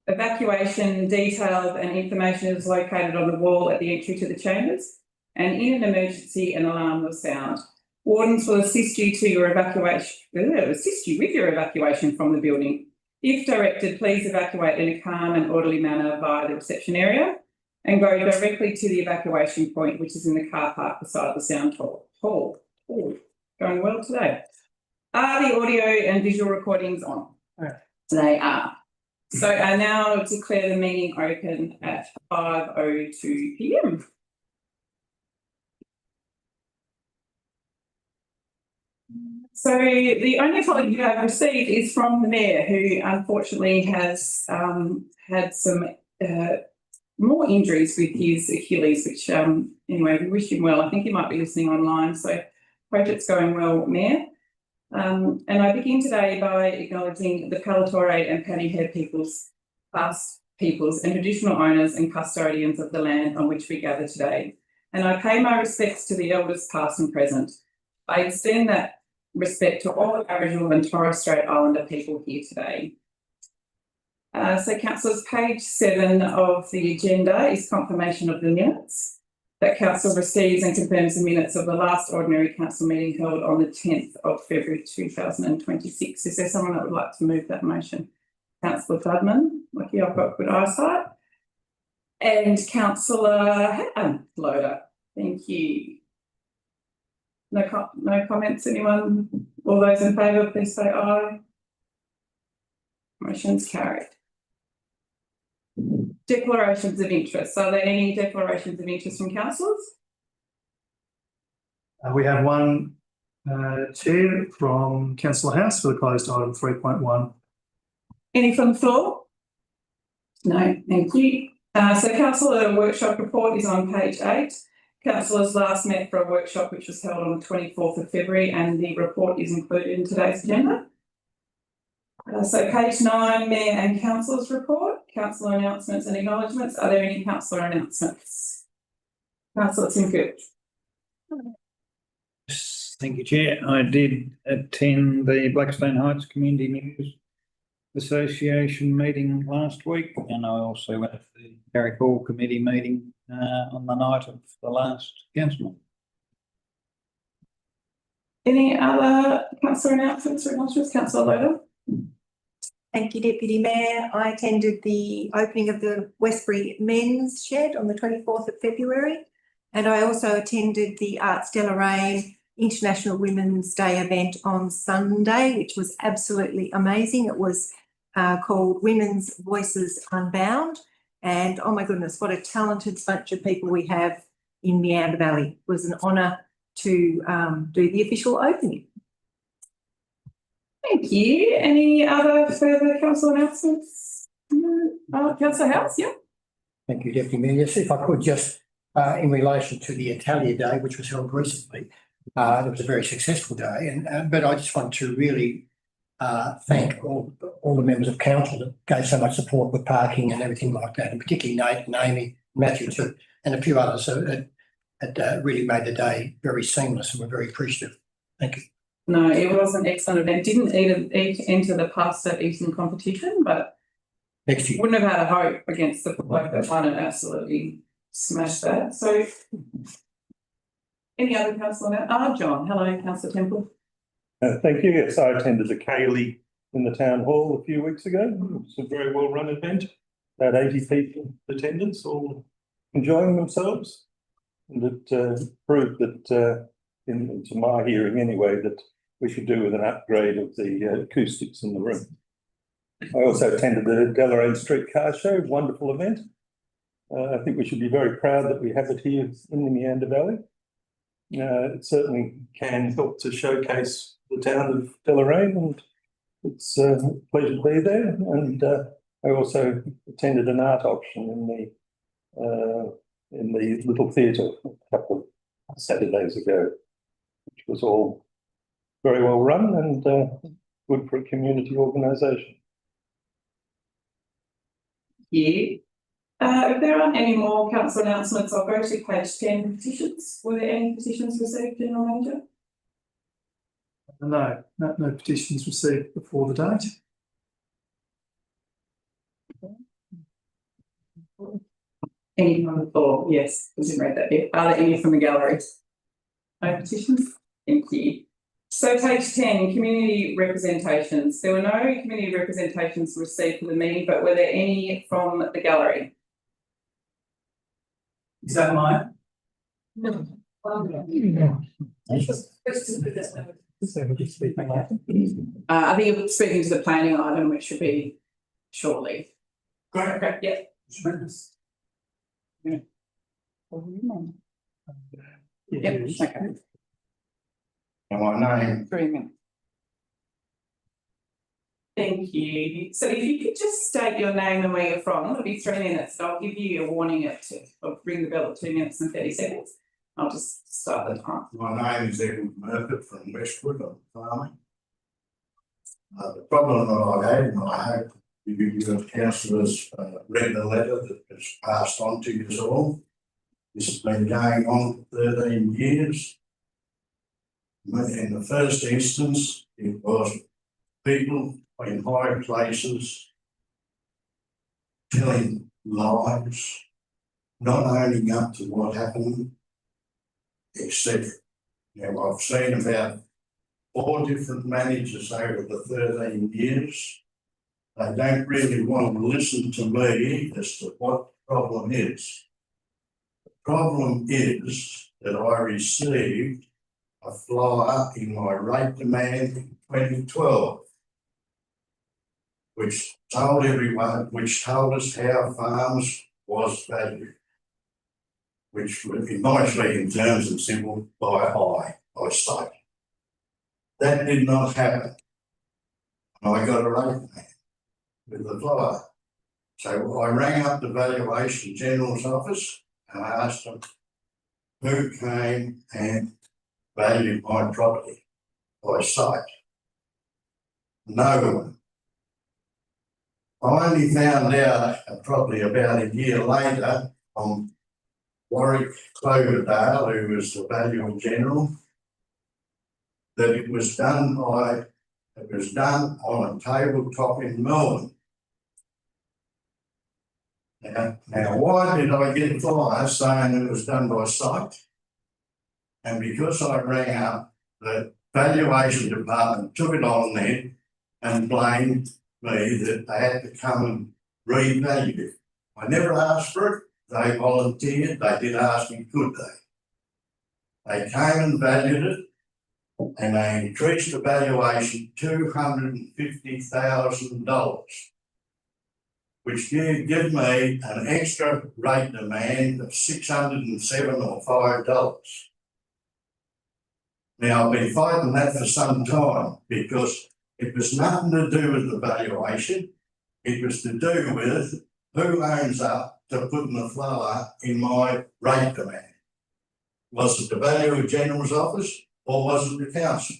Evacuation details and information is located on the wall at the entry to the chambers, and in an emergency, an alarm will sound. Wardens will assist you with your evacuation from the building. If directed, please evacuate in a calm and orderly manner via the reception area and go directly to the evacuation point, which is in the car park beside the sound hall. Ooh, going well today. Are the audio and visual recordings on? Yeah. They are. So I now declare the meeting open at 5:02 p.m. So the only apology I've received is from the Mayor, who unfortunately has had some more injuries with his Achilles, which anyway, we wish him well. I think he might be listening online, so hope it's going well, Mayor. And I begin today by acknowledging the Palatore and Pannyhead peoples, past peoples and traditional owners and custodians of the land on which we gather today. And I pay my respects to the elders past and present. I extend that respect to all Aboriginal and Torres Strait Islander people here today. So councillors, page 7 of the agenda is confirmation of the minutes. That council receives and confirms the minutes of the last ordinary council meeting held on the 10th of February 2026. Is there someone that would like to move that motion? Councillor Dudman, lucky I've got good eyesight. And Councillor Loader, thank you. No comments, anyone? All those in favour, please say aye. Motion's carried. Declarations of interest. Are there any declarations of interest from councillors? We have one chair from Councillor House for the closed item 3.1. Any from the floor? No, thank you. So councillor workshop report is on page 8. Councillors last met for a workshop which was held on the 24th of February, and the report is included in today's agenda. So page 9, Mayor and Councillors report, councillor announcements and acknowledgements. Are there any councillor announcements? Councillor Timfield. Thank you, Chair. I did attend the Blackstone Heights Community News Association meeting last week, and I also went to the Carrick Hall Committee meeting on the night of the last council. Any other councillor announcements or acknowledgements? Councillor Loader. Thank you, Deputy Mayor. I attended the opening of the Westbury Men's Shed on the 24th of February, and I also attended the Arts Deloraine International Women's Day event on Sunday, which was absolutely amazing. It was called Women's Voices Unbound, and oh my goodness, what a talented bunch of people we have in Meander Valley. It was an honour to do the official opening. Thank you. Any other further council announcements? Councillor House, yeah. Thank you, Deputy Mayor. Yes, if I could just, in relation to the Italia Day, which was held recently, it was a very successful day, and but I just want to really thank all the members of council that gave so much support with parking and everything like that, and particularly Nate and Amy, Matthew too, and a few others. So it really made the day very seamless, and we're very appreciative. Thank you. No, it was an excellent event. Didn't even enter the pasta eating competition, but Next year. Wouldn't have had a hope against the bloke that won it. Absolutely smashed that. So, any other councillor? John. Hello, Councillor Temple. Thank you. Yes, I attended the K-League in the town hall a few weeks ago. It was a very well run event. About 80 people attendance, all enjoying themselves, and it proved that, to my hearing anyway, that we should do with an upgrade of the acoustics in the room. I also attended the Deloraine Street Car Show, wonderful event. I think we should be very proud that we have it here in the Meander Valley. It certainly can help to showcase the town of Deloraine, and it's a pleasure to be there. And I also attended an art auction in the Little Theatre a couple of Saturdays ago, which was all very well run and good for a community organisation. Yeah. If there aren't any more council announcements, I'll go to page 10, petitions. Were there any petitions received, General Manager? No petitions received before the date. Any on the floor? Yes, we didn't read that bit. Are there any from the gallery? No petitions? Thank you. So page 10, community representations. There were no community representations received for the meeting, but were there any from the gallery? Is that mine? I think you're speaking to the planning item, which should be shortly. Great. Okay, yeah. Yeah, Yep, it is. okay. And my name, 3 minutes. Thank you. So if you could just state your name and where you're from, it'll be 3 minutes. I'll give you a warning I'll ring the bell at 2 minutes and 30 seconds. I'll just start the time. my name is Edward Murphy from Westwood, I'm farming. The problem that I had, and I hope you councillors read the letter that was passed on to you all. This has been going on for 13 years. In the first instance, it was people in high places telling lies, not owning up to what happened, etc. Now, I've seen about 4 different managers over the 13 years. They don't really want to listen to me as to what the problem is. The problem is that I received a flyer in my rate demand in 2012, which told everyone, which told us how farms was valued, which in my speaking terms and simple, by state. That did not happen. And I got a rate demand with the flyer. So I rang up the Valuation General's office and I asked them who came and valued my property by site. No one. I only found out probably about a year later from Warwick Cloverdale, who was the Valuer General, that it was done on a tabletop in Melbourne. Now, why did I get a flyer saying it was done by site? And because I rang up, the valuation department took it on there and blamed me that they had to come and revalue it. I never asked for it. They volunteered. They did ask me, could they? They came and valued it, and they increased the valuation $250,000, which give me an extra rate demand of $607 or $5. Now, I've been fighting that for some time because it was nothing to do with the valuation. It was to do with who owns up to putting the flyer in my rate demand. Was it the Valuer General's office or was it the council?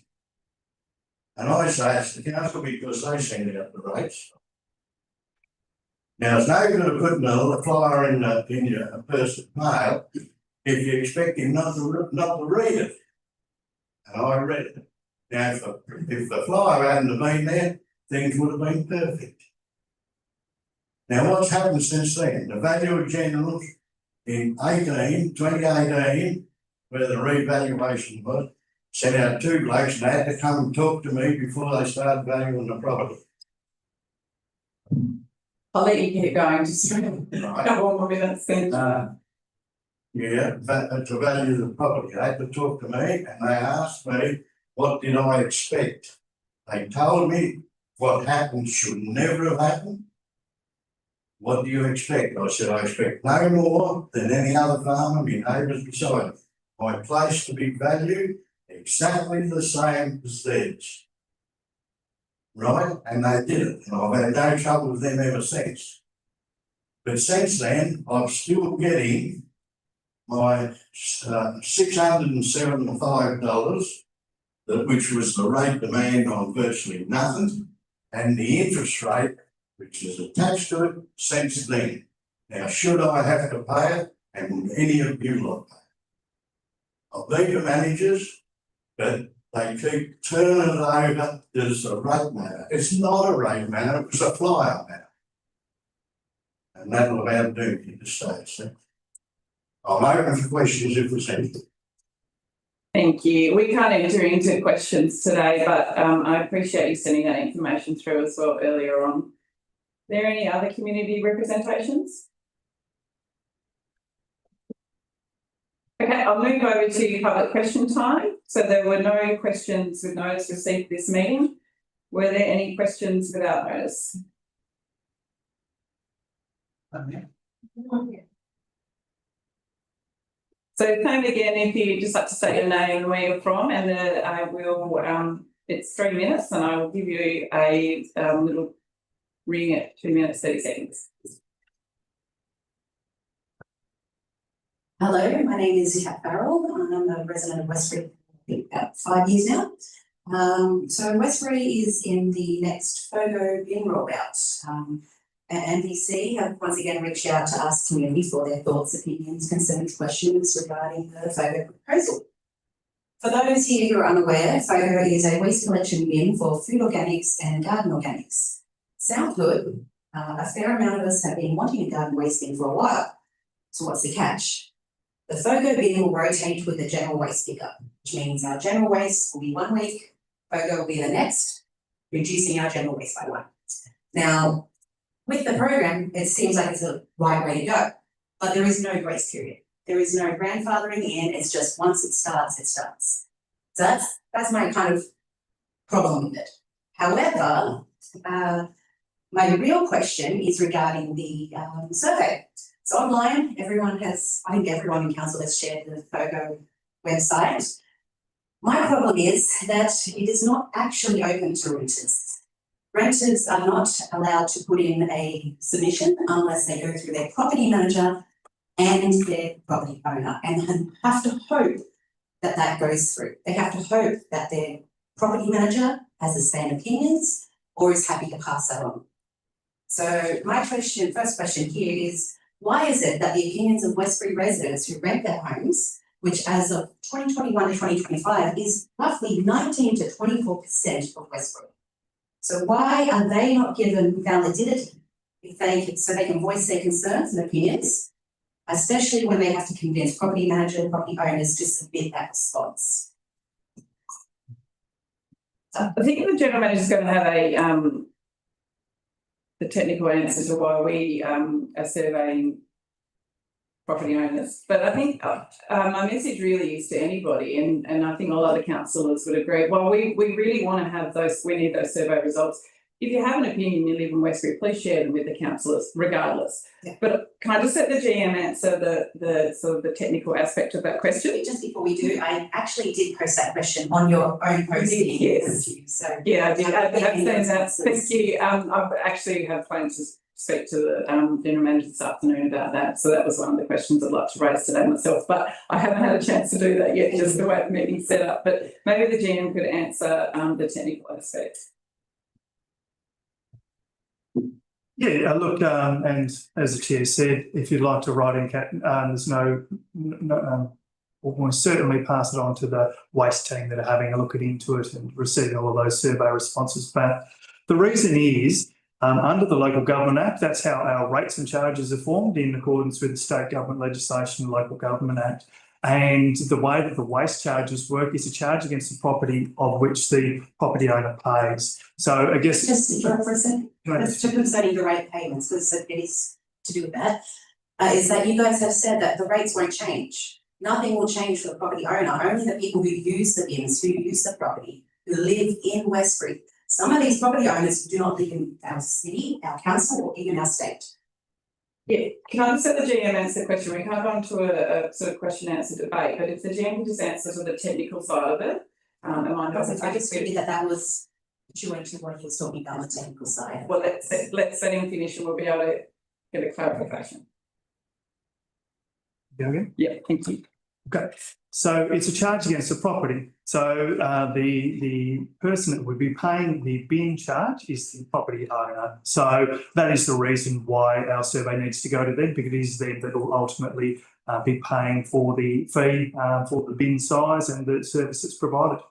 And I say it's the council because they send out the rates. Now, it's no good of putting a flyer in a person's mail if you expect him not to read it. And I read it. Now, if the flyer hadn't been there, things would have been perfect. Now, what's happened since then? The Valuer General in 2018, where the revaluation was, sent out 2 blokes and they had to come and talk to me before they started valuing the property. I'll let you keep going, just a couple more minutes then. To value the property. They had to talk to me and they asked me, what did I expect? They told me what happened should never have happened. What do you expect? I said, I expect no more than any other farmer, my neighbours beside me. My place to be valued exactly the same as theirs. Right? And they did it. And I've had no trouble with them ever since. But since then, I'm still getting my $675, which was the rate demand on virtually nothing, and the interest rate, which is attached to it, since then. Now, should I have to pay it, and would any of you lot pay it? I've been to managers, but they keep turning it over as a rate matter. It's not a rate matter, it's a flyer matter. And that will allow Doomby to stay, so. I'm open for questions if there's any. Thank you. We can't enter into questions today, but I appreciate you sending that information through as well earlier on. Are there any other community representations? Okay, I'll move over to public question time. So there were no questions with notice received this meeting. Were there any questions without notice? So Pam, again, if you just like to state your name and where you're from, and then I will, it's 3 minutes and I will give you a little ring at 2 minutes, 30 seconds. Hello, my name is Kat Farrell. I'm a resident of Westbury about 5 years now. So Westbury is in the next FOGO bin rollout. NBC have once again reached out to us community for their thoughts, opinions, concerns, questions regarding the FOGO proposal. For those here who are unaware, FOGO is a waste collection bin for food organics and garden organics. Sound good? A fair amount of us have been wanting a garden waste bin for a while. So what's the catch? The FOGO bin will rotate with the general waste pickup, which means our general waste will be 1 week, FOGO will be the next, reducing our general waste by 1. Now, with the program, it seems like it's the right way to go, but there is no grace period. There is no grandfathering in, it's just once it starts, it starts. So that's my kind of problem with it. However, my real question is regarding the survey. So online, I think everyone in council has shared the FOGO website. My problem is that it is not actually open to renters. Renters are not allowed to put in a submission unless they go through their property manager and their property owner, and have to hope that that goes through. They have to hope that their property manager has the same opinions or is happy to pass that on. So my first question here is, why is it that the opinions of Westbury residents who rent their homes, which as of 2021 to 2025 is roughly 19 to 24% of Westbury, so why are they not given validity so they can voice their concerns and opinions, especially when they have to convince property manager and property owners to submit that response? I think the general manager is going to have the technical answer to why we are surveying property owners. But I think my message really is to anybody, and I think a lot of councillors would agree. Well, we really want to have we need those survey results. If you have an opinion, you live in Westbury, please share them with the councillors, regardless. Yeah. But can I just let the GM answer the sort of the technical aspect of that question? Just before we do, I actually did post that question on your own posting. Yes. So yeah, I did. I have seen that. Thank you. I've actually have planned to speak to the general manager this afternoon about that. So that was one of the questions I'd like to raise today myself, but I haven't had a chance to do that yet, just the way the meeting's set up. But maybe the GM could answer the technical aspects. Yeah, look, and as the chair said, if you'd like to write in, Kat, there's we'll certainly pass it on to the waste team that are having a look into it and receiving all of those survey responses back. The reason is, under the Local Government Act, that's how our rates and charges are formed in accordance with the state government legislation and Local Government Act. And the way that the waste charges work is a charge against the property of which the property owner pays. So I guess just to interrupt for a second, that's concerning the rate payments, because it is to do with that. Is that you guys have said that the rates won't change. Nothing will change for the property owner. Only the people who use the bins, who use the property, who live in Westbury. Some of these property owners do not live in our city, our council, or even our state. Yeah, can I just let the GM answer the question? We can't go into a sort of question answer debate, but if the GM can just answer sort of the technical side of it, I just figured that was pursuant to what he was talking about on the technical side. Well, let's let him finish and we'll be able to get a clarification. Go again? Yeah, thank you. Okay, so it's a charge against the property. So the person that would be paying the bin charge is the property owner. So that is the reason why our survey needs to go to them, because it is them that will ultimately be paying for the fee for the bin size and the services provided.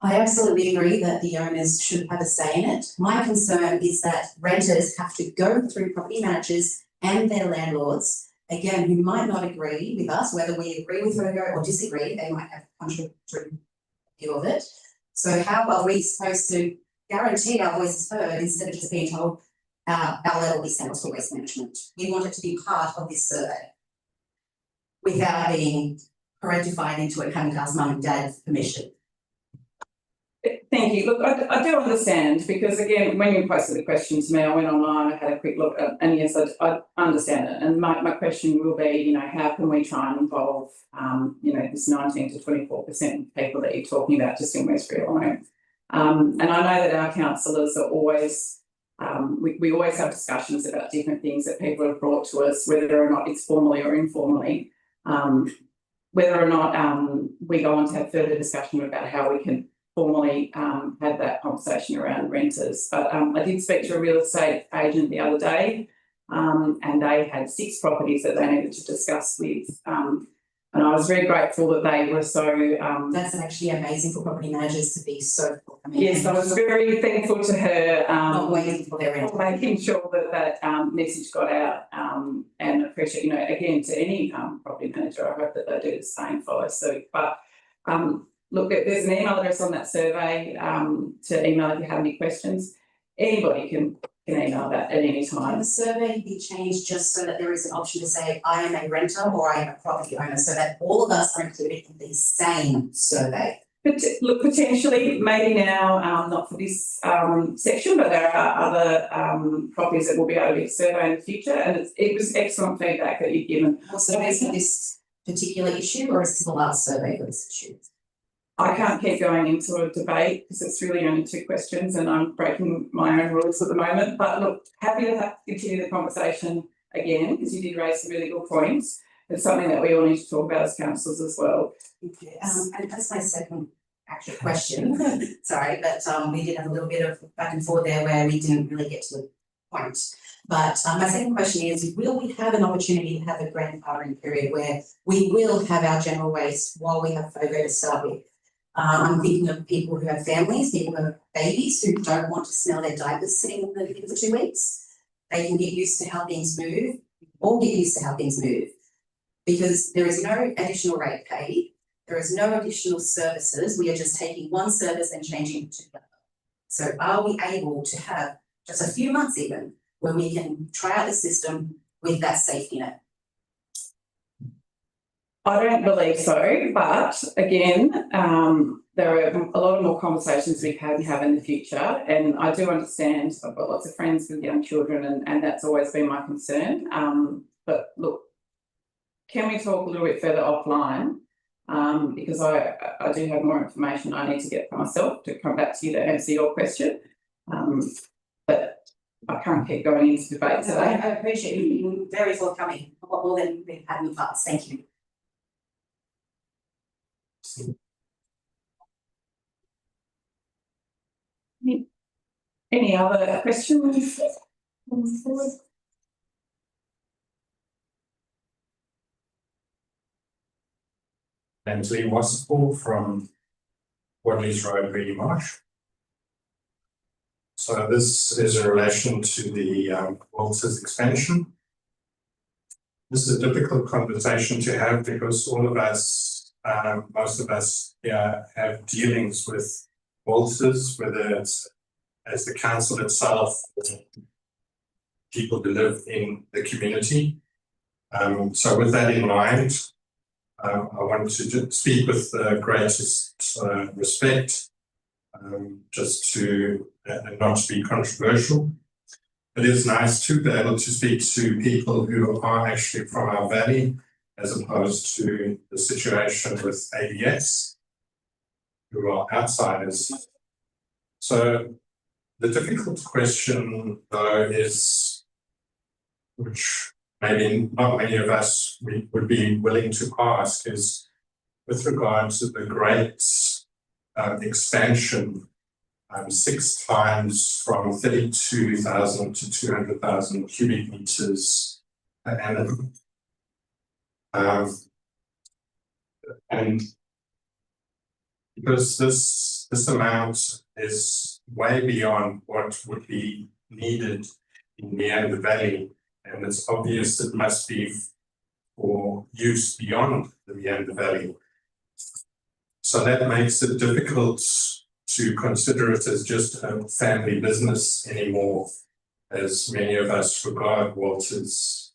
I absolutely agree that the owners should have a say in it. My concern is that renters have to go through property managers and their landlords, again, who might not agree with us, whether we agree with FOGO or disagree, they might have contradictory view of it. So how are we supposed to guarantee our voice is heard instead of just being told our letter will be sent off to waste management? We want it to be part of this survey without being parentified into it, having to ask mum and dad for permission. Thank you. Look, I do understand, because again, when you posted the question to me, I went online, I had a quick look at, and yes, I understand it. And my question will be, you know, how can we try and involve, you know, this 19 to 24% of people that you're talking about just in Westbury alone? And I know that our councillors are always, we always have discussions about different things that people have brought to us, whether or not it's formally or informally, whether or not we go on to have further discussion about how we can formally had that conversation around renters. But I did speak to a real estate agent the other day, and they had 6 properties that they needed to discuss with. And I was very grateful that they were so. That's actually amazing for property managers to be so. Yes, I was very thankful to her. Not waiting for their rent. Making sure that message got out, and appreciate, you know, again, to any property manager, I hope that they do the same, follow suit. But look, there's an email address on that survey to email if you have any questions. Anybody can email that at any Can time. the survey be changed just so that there is an option to say, I am a renter or I am a property owner, so that all of us are included in the same survey? But look, potentially, maybe now, not for this section, but there are other properties that will be able to be surveyed in the future, and it was excellent feedback that you've given. What surveys for this particular issue, or is this the last survey for this issue? I can't keep going into a debate because it's really only 2 questions and I'm breaking my own rules at the moment. But look, happy to continue the conversation again, because you did raise some really good points. It's something that we all need to talk about as councillors as well. Okay, and that's my second actual question. Sorry, but we did have a little bit of back and forth there where we didn't really get to the point. But my second question is, will we have an opportunity to have a grandfathering period where we will have our general waste while we have FOGO to start with? I'm thinking of people who have families, people who have babies who don't want to smell their diapers sitting in the bin for 2 weeks. They can get used to how things move, or get used to how things move. Because there is no additional rate paid, there is no additional services, we are just taking one service and changing it to the other. So are we able to have just a few months even where we can try out the system with that safety net? I don't believe so, but again, there are a lot of more conversations we can have in the future, and I do understand. I've got lots of friends with young children, and that's always been my concern. But look, can we talk a little bit further offline? Because I do have more information I need to get for myself to come back to you to answer your question. But I can't keep going into debate today. I appreciate you being very forthcoming, a lot more than we've had in the past. Thank you. Any other questions? Anthony Wasserpool from Wadleys Road, Reedy Marsh. So this is in relation to the Walters expansion. This is a difficult conversation to have because all of us, most of us here have dealings with Walters, whether it's as the council itself, or people who live in the community. So with that in mind, I want to speak with the greatest respect, just to not to be controversial. It is nice to be able to speak to people who are actually from our valley, as opposed to the situation with ADS, who are outsiders. So the difficult question, though, is, which maybe not many of us would be willing to ask, is with regard to the great expansion, 6 times from 32,000 to 200,000 cubic meters per annum. And because this amount is way beyond what would be needed in Meander Valley, and it's obvious it must be for use beyond the Meander Valley. So that makes it difficult to consider it as just a family business anymore, as many of us regard Walters.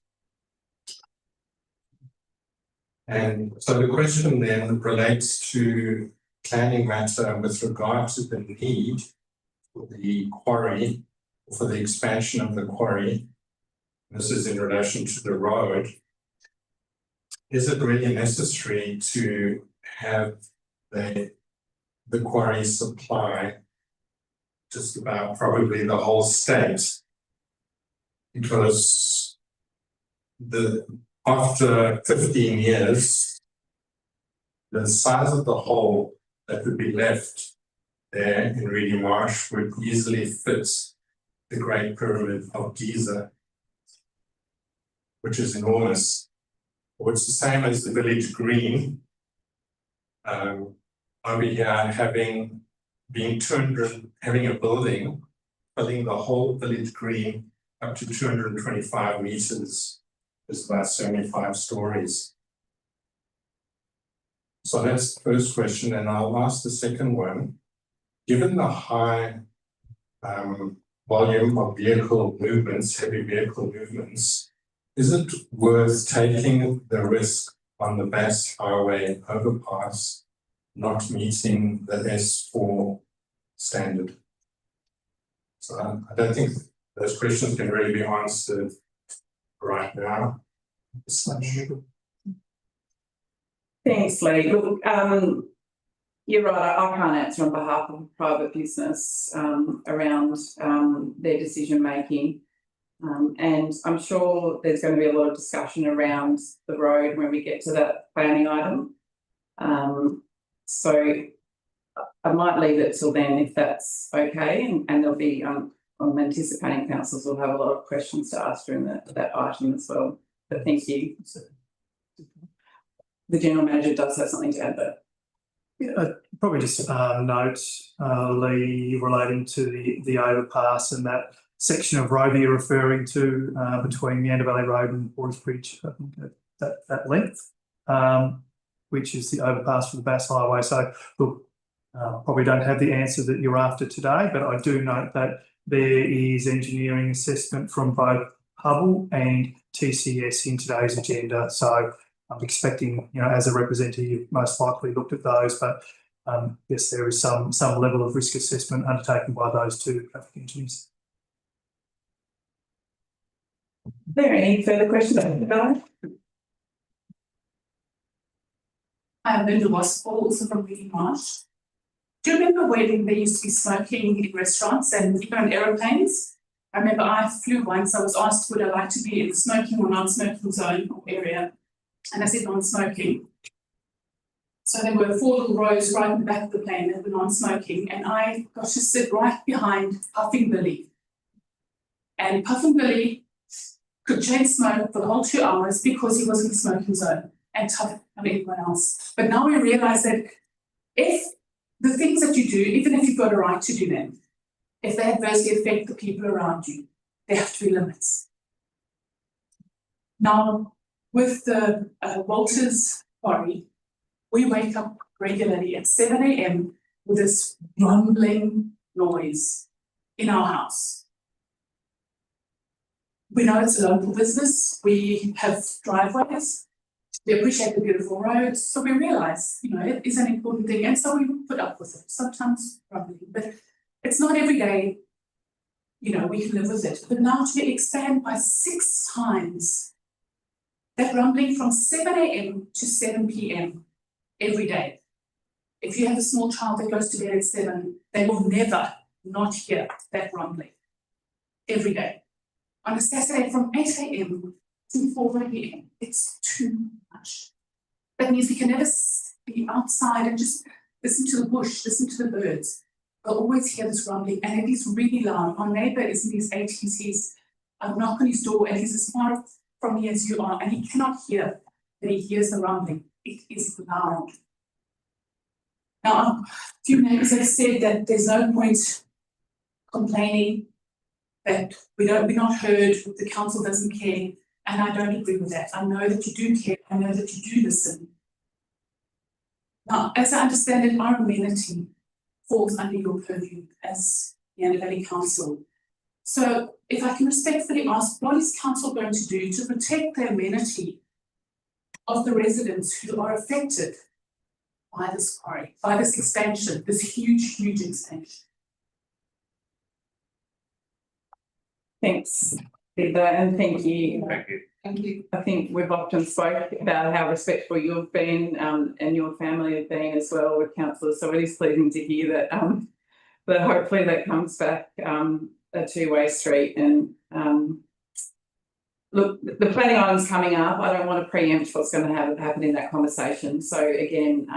And so the question then relates to planning matter with regard to the need for the quarry, for the expansion of the quarry. This is in relation to the road. Is it really necessary to have the quarry supply just about probably the whole state? Because after 15 years, the size of the hole that would be left there in Reedy Marsh would easily fit the Great Pyramid of Giza, which is enormous. Or it's the same as the village green. Over here, having a building filling the whole village green up to 225 meters is about 75 stories. So that's the first question, and I'll ask the second one. Given the high volume of vehicle movements, heavy vehicle movements, is it worth taking the risk on the Bass Highway overpass not meeting the S4 standard? So I don't think those questions can really be answered right now. Thanks, Lee. Look, you're right, I can't answer on behalf of a private business around their decision making. And I'm sure there's going to be a lot of discussion around the road when we get to that planning item. So I might leave it till then if that's okay, and there'll be, I'm anticipating councils will have a lot of questions to ask during that item as well. But thank you. The General Manager does have something to add there. Yeah, probably just note, Lee, relating to the overpass and that section of road that you're referring to between Meander Valley Road and Forest Bridge, I think that length, which is the overpass for the Bass Highway. So look, probably don't have the answer that you're after today, but I do note that there is engineering assessment from both Hubble and TCS in today's agenda. So I'm expecting, as a representative, you've most likely looked at those, but yes, there is some level of risk assessment undertaken by those two traffic engineers. Are there any further questions? I'm Meander, also from Reedy Marsh. Do you remember when there used to be smoking in restaurants and even on aeroplanes? I remember I flew once, I was asked would I like to be in the smoking or non-smoking zone or area, and I said non-smoking. So there were 4 little rows right in the back of the plane that were non-smoking, and I got to sit right behind Puffing Billy. And Puffing Billy could chain smoke for the whole 2 hours because he was in the smoking zone and tough on everyone else. But now we realise that if the things that you do, even if you've got a right to do them, if they adversely affect the people around you, there have to be limits. Now, with the Walters quarry, we wake up regularly at 7 a.m. with this rumbling noise in our house. We know it's a local business, we have driveways, we appreciate the beautiful roads, so we realise, it is an important thing, and so we put up with it, sometimes rumbling, but it's not every day, we can live with it. But now to expand by 6 times that rumbling from 7 a.m. to 7 p.m. every day. If you have a small child that goes to bed at 7, they will never not hear that rumbling every day. On a Saturday from 8 a.m. to 4 p.m, it's too much. That means we can never be outside and just listen to the bush, listen to the birds. We'll always hear this rumbling, and it is really loud. Our neighbour is in his 80s, he's knock on his door, and he's as far from me as you are, and he cannot hear that he hears the rumbling. It is loud. Now, a few neighbours have said that there's no point complaining that we're not heard, the council doesn't care, and I don't agree with that. I know that you do care, I know that you do listen. Now, as I understand it, our amenity falls under your purview as the Meander Valley Council. So if I can respectfully ask, what is council going to do to protect the amenity of the residents who are affected by this quarry, by this expansion, this huge, huge expansion? Thanks, Linda, and thank you. Thank you. I think we've often spoke about how respectful you've been and your family have been as well with councillors. So it is pleasing to hear that that hopefully that comes back a two-way street. And look, the planning item's coming up. I don't want to preempt what's going to happen in that conversation. So again,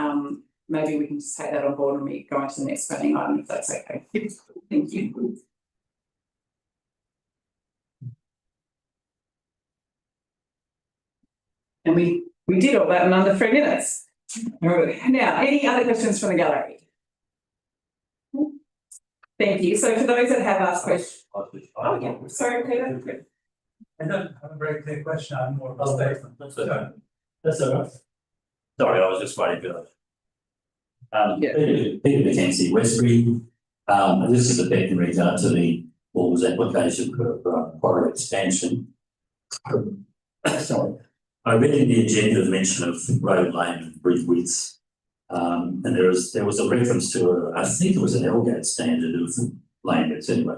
maybe we can just take that on board and we go on to the next planning item if that's okay. Thank you. And we did all that in under 3 minutes. Now, any other questions from the gallery? Thank you. So for those that have asked questions. Oh, yeah, sorry, Peter. I don't have a very clear question, I'm more of a statement. That's all right. Sorry, I was just waiting for that. Peter McKenzie, Westbury. This is a bit in regard to the Walls application for quarry expansion. Sorry. I read in the agenda the mention of road lane and bridge widths. And there was a reference to I think it was an Elgate standard of lane widths anyway.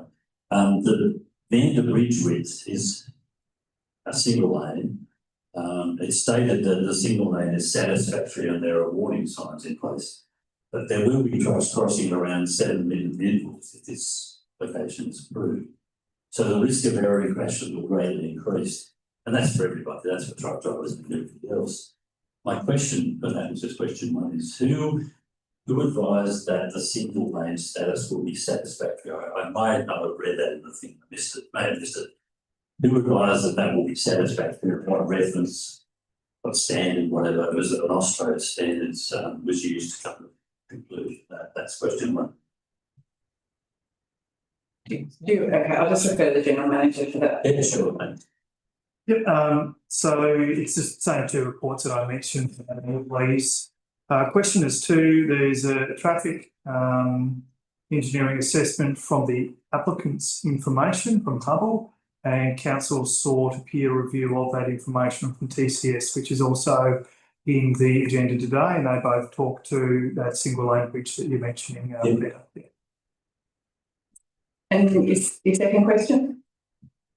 The Meander bridge width is a single lane. It's stated that the single lane is satisfactory and there are warning signs in place. But there will be trucks crossing around 7 minute intervals if this location is approved. So the risk of error and crashes will greatly increase. And that's for everybody, that's for truck drivers and everybody else. My question, but that was just question one, is who advised that the single lane status will be satisfactory? I might not have read that in the thing, I missed it, may have missed it. Who advised that that will be satisfactory? What reference, what standard, whatever, it was an Australia standards was used to come to conclusion. That's question one. Okay, I'll just refer the general manager for that. Yeah, sure, mate. Yep, so it's just the same two reports that I mentioned, please. Question is two, there's a traffic engineering assessment from the applicant's information from Hubble, and council sought a peer review of that information from TCS, which is also in the agenda today, and they both talk to that single lane bridge that you're mentioning. And your second question?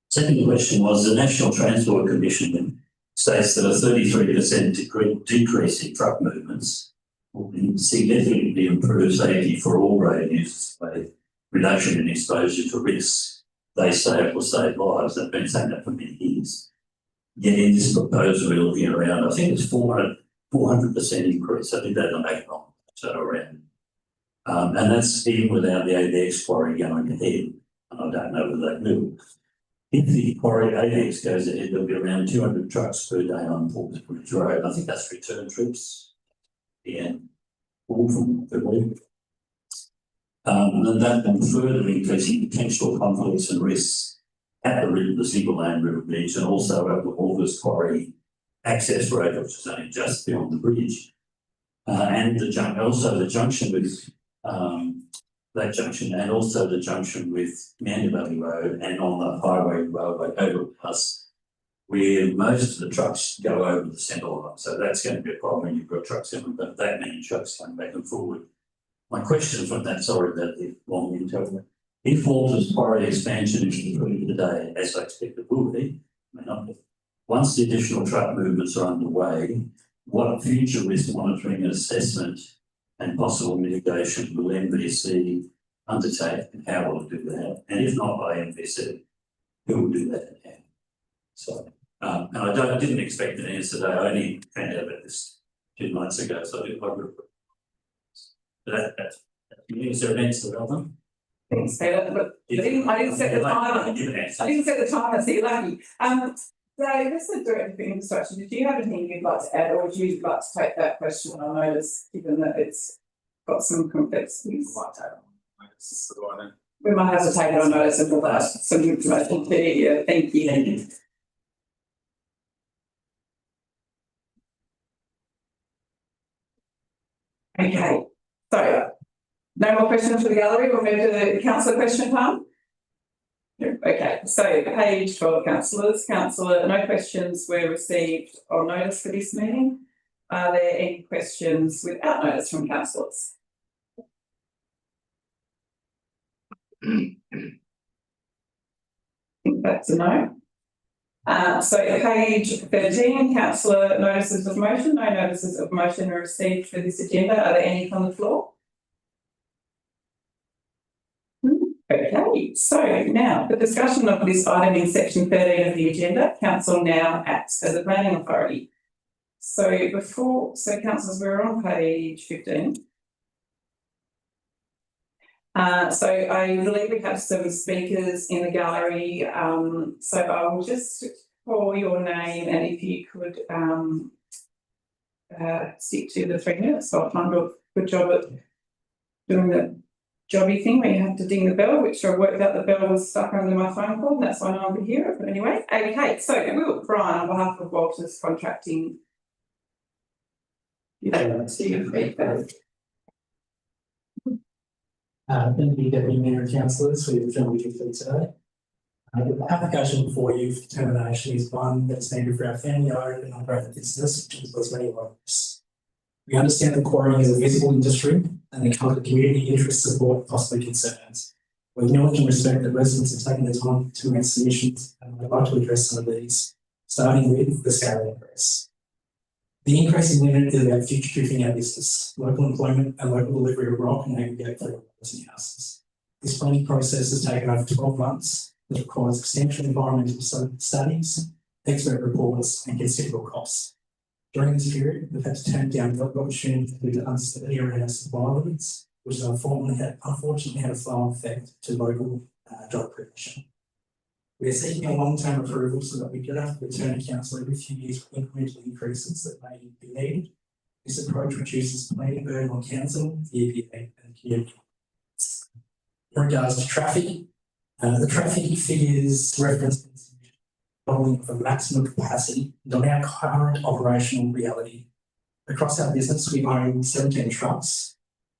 Second question was the National Transport Commission states that a 33% decrease in truck movements will significantly improve safety for all road users by reduction in exposure to risks. They say it will save lives. They've been saying that for many years. Yet in this proposal, we're looking around, I think it's 400% increase. I think that's an economic, so around. And that's even without the ABX quarry going ahead. I don't know whether they will. If the quarry ABX goes ahead, there'll be around 200 trucks per day on Porters Bridge Road. I think that's return trips. And all from the week. And that will further increase potential conflicts and risks at the single lane river bridge and also at the August quarry access road, which is only just beyond the bridge. And also the junction with that junction and also the junction with Meander Valley Road and on the highway railway overpass, where most of the trucks go over the centre line. So that's going to be a problem when you've got trucks in, but that many trucks going back and forward. My question from that, sorry about the long interview. If Walter's quarry expansion is approved today, as I expect it will be, may not be, once the additional truck movements are underway, what future risk monitoring and assessment and possible mitigation will MVC undertake and how will it do that? And if not by MVC, who will do that and how? So, and I didn't expect an answer today. I only found out about this 2 months ago, so I didn't quite remember. Is there an answer to that? Thanks, Peter, but I didn't set the timer. I didn't set the timer, so you're lucky. So this is Director for Infrastructure. Did you have anything you'd like to add, or would you like to take that question on notice, given that it's got some complexities? We might have to take it on notice and provide some information to you. Thank you. Okay, so no more questions for the gallery. We'll move to the councillor question time. Okay, so page 12, councillors. Councillor, no questions were received on notice for this meeting. Are there any questions without notice from councillors? I think that's a no. So page 13, councillor notices of motion. No notices of motion are received for this agenda. Are there any from the floor? Okay, so now the discussion of this item in section 13 of the agenda, council now acts as a planning authority. So councillors, we're on page 15. So I believe we have some speakers in the gallery. So I will just call your name, and if you could stick to the 3 minutes. So I'll try and do a good job at doing the jobby thing where you have to ding the bell, which I worked out the bell was stuck under my phone cord, and that's why no one could hear it. But anyway, okay, so Will, Brian, on behalf of Walters Contracting. Thank you, Deputy Mayor and Councillors, for your joining me today. The application before you for determination is one that's needed for our family-owned and operated business, which includes many locals. We understand that quarrying is a visible industry and the community interest support possibly concerns. We acknowledge and respect that residents have taken the time to make submissions, and I'd like to address some of these, starting with the scale increase. The increase in linen is about future-proofing our business, local employment and local delivery of rock and aggregate for housing houses. This planning process has taken over 12 months. It requires extensive environmental studies, expert reports and considerable costs. During this period, we've had to turn down the opportunity due to uncertainty around our supply limits, which has unfortunately had a flow-on effect to local job creation. We are seeking a long-term approval so that we don't have to return to council every few years for incremental increases that may be needed. This approach reduces planning burden on council, the EPA and the community. In regards to traffic, the traffic figures reference of a maximum capacity on our current operational reality. Across our business, we own 17 trucks.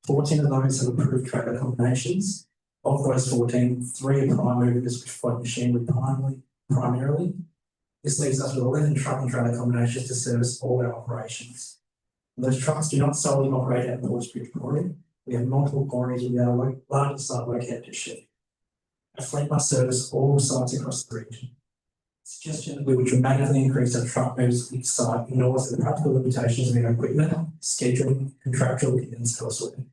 14 of those have approved trailer combinations. Of those 14, 3 are prime movers which float machinery primarily. This leaves us with 11 truck and trailer combinations to service all our operations. And those trucks do not solely operate at Portsbridge Quarry. We have multiple quarries with our largest site located at Sheffield. Our fleet must service all sites across the region. Suggestion that we would dramatically increase our truck movers at each site ignores the practical limitations of our equipment, scheduling, contractual commitments elsewhere.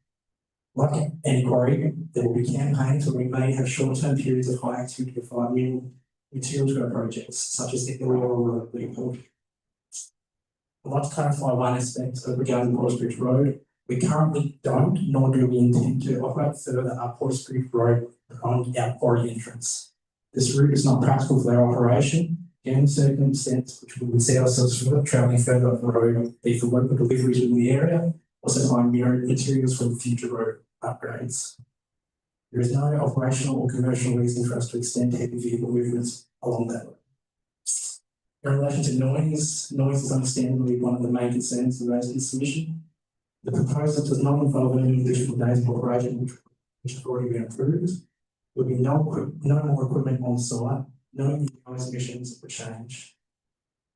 Like any quarry, there will be campaigns where we may have short-term periods of high activity to provide new material to our projects, such as the Illyor Road Leopold. I'd like to clarify one aspect regarding Portsbridge Road. We currently don't, nor do we intend to operate further up Portsbridge Road on our quarry entrance. This route is not practical for our operation, given the circumstance which we would see ourselves travelling further up the road, be for local deliveries in the area, or supplying materials for future road upgrades. There is no operational or commercial reason for us to extend heavy vehicle movements along that road. In relation to noise is understandably one of the main concerns raised in the submission. The proposal does not involve any additional days of operation which have already been approved. There will be no more equipment on site, no new noise emissions or change.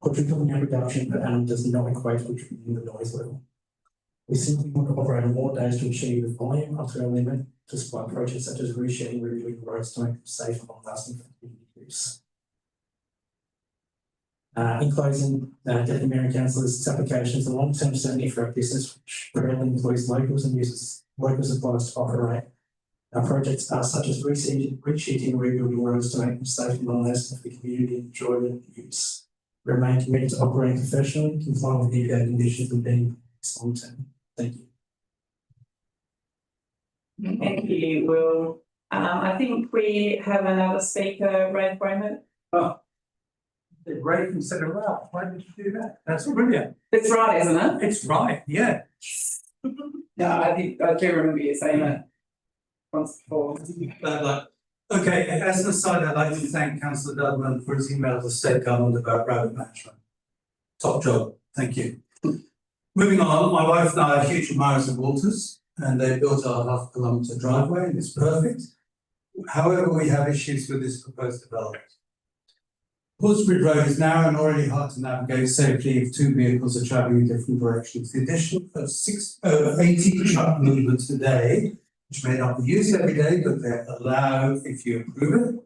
Quadrupling our production per annum does not equate to tripling the noise level. We simply want to operate on more days to achieve the volume up to our limit to supply projects such as reshedding, reviewing roads to make them safe and long-lasting for community use. In closing, Deputy Mayor and Councillors, this application is a long-term certainty for our business, which currently employs locals and uses local suppliers to operate. Our projects are such as resheeting, rebuilding roads to make them safe and long-lasting for the community enjoyment and use. We remain committed to operating professionally, complying with EPA conditions and being long-term. Thank you. Thank you, Will. I think we have another speaker, Ray Bowman. Oh. Ray can set it up. Why did you do that? That's brilliant. It's right, isn't it? It's right, yeah. No, I do remember you saying that. once before. Okay, as an aside, I'd like to thank Councillor Dudman for his email to State Government about rabbit management. Top job, thank you. Moving on, my wife and I are huge admirers of Walters, and they built our half-kilometre driveway, and it's perfect. However, we have issues with this proposed development. Horsbridge Road is narrow and already hard to navigate safely if two vehicles are travelling in different directions. The addition of 80 truck movements a day, which may not be used every day, but they're allowed if you approve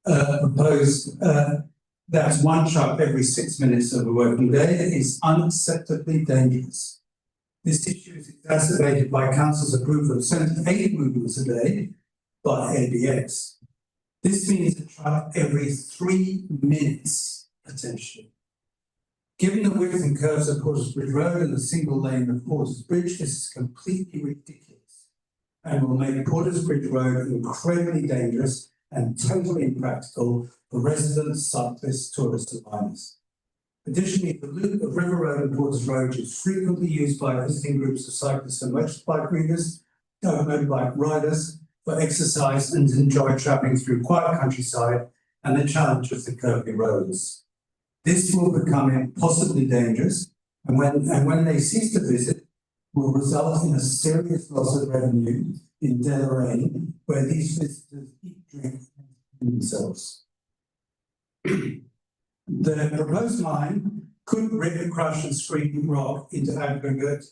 it. That's one truck every 6 minutes of a working day, is unacceptably dangerous. This issue is exacerbated by council's approval of 78 movements a day by ABX. This means a truck every 3 minutes, potentially. Given the width and curves of Horsbridge Road and the single lane of Porter's Bridge, this is completely ridiculous and will make Porter's Bridge Road incredibly dangerous and totally impractical for residents, cyclists, tourists and miners. Additionally, the loop of River Road and Porter's Road is frequently used by visiting groups of cyclists and motorbike riders for exercise and enjoy travelling through quiet countryside and the challenge of the curvy roads. This will become impossibly dangerous, and when they cease to visit, will result in a serious loss of revenue in Deloraine, where these visitors eat, drink, and themselves. The proposed mine could rip, crush, and screen rock into aggregate.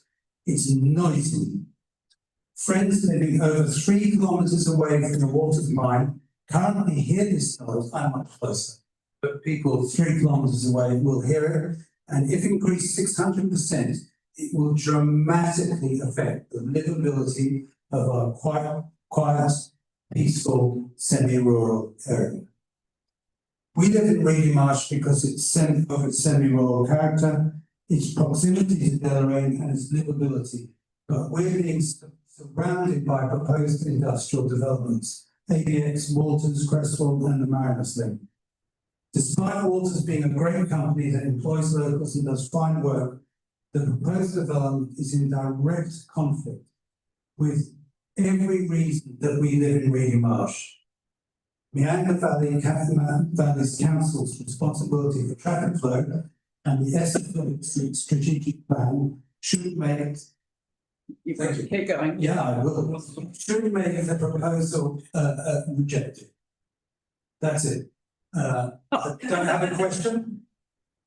It's noisy. Friends living over 3 kilometres away from the Walters mine currently hear this noise. I'm much closer, but people 3 kilometres away will hear it, and if increased 600%, it will dramatically affect the livability of our quiet, peaceful, semi-rural area. We live in Reedy Marsh because of its semi-rural character, its proximity to Deloraine and its livability, but we're being surrounded by proposed industrial developments, ABX, Walters, Cresswell and the Mariners Link. Despite Walters being a great company that employs locals and does fine work, the proposed development is in direct conflict with every reason that we live in Reedy Marsh. Meander Valley's Council's responsibility for traffic flow and the Essex strategic plan should make Keep going. Yeah, I will. Should make the proposal rejected. That's it. I don't have a question.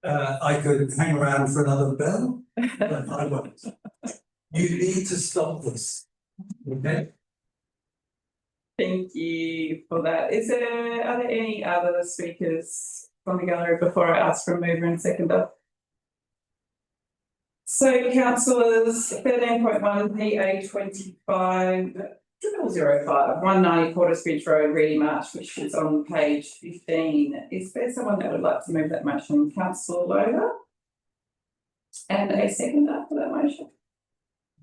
I could hang around for another bell, but I won't. You need to stop this. Okay? Thank you for that. Are there any other speakers from the gallery before I ask for a mover and seconder? So councillors, 13.1 PA 25 0005 190 Portersbridge Road, Reedy Marsh, which is on page 15. Is there someone that would like to move that motion? Councillor Loder? And a seconder for that motion?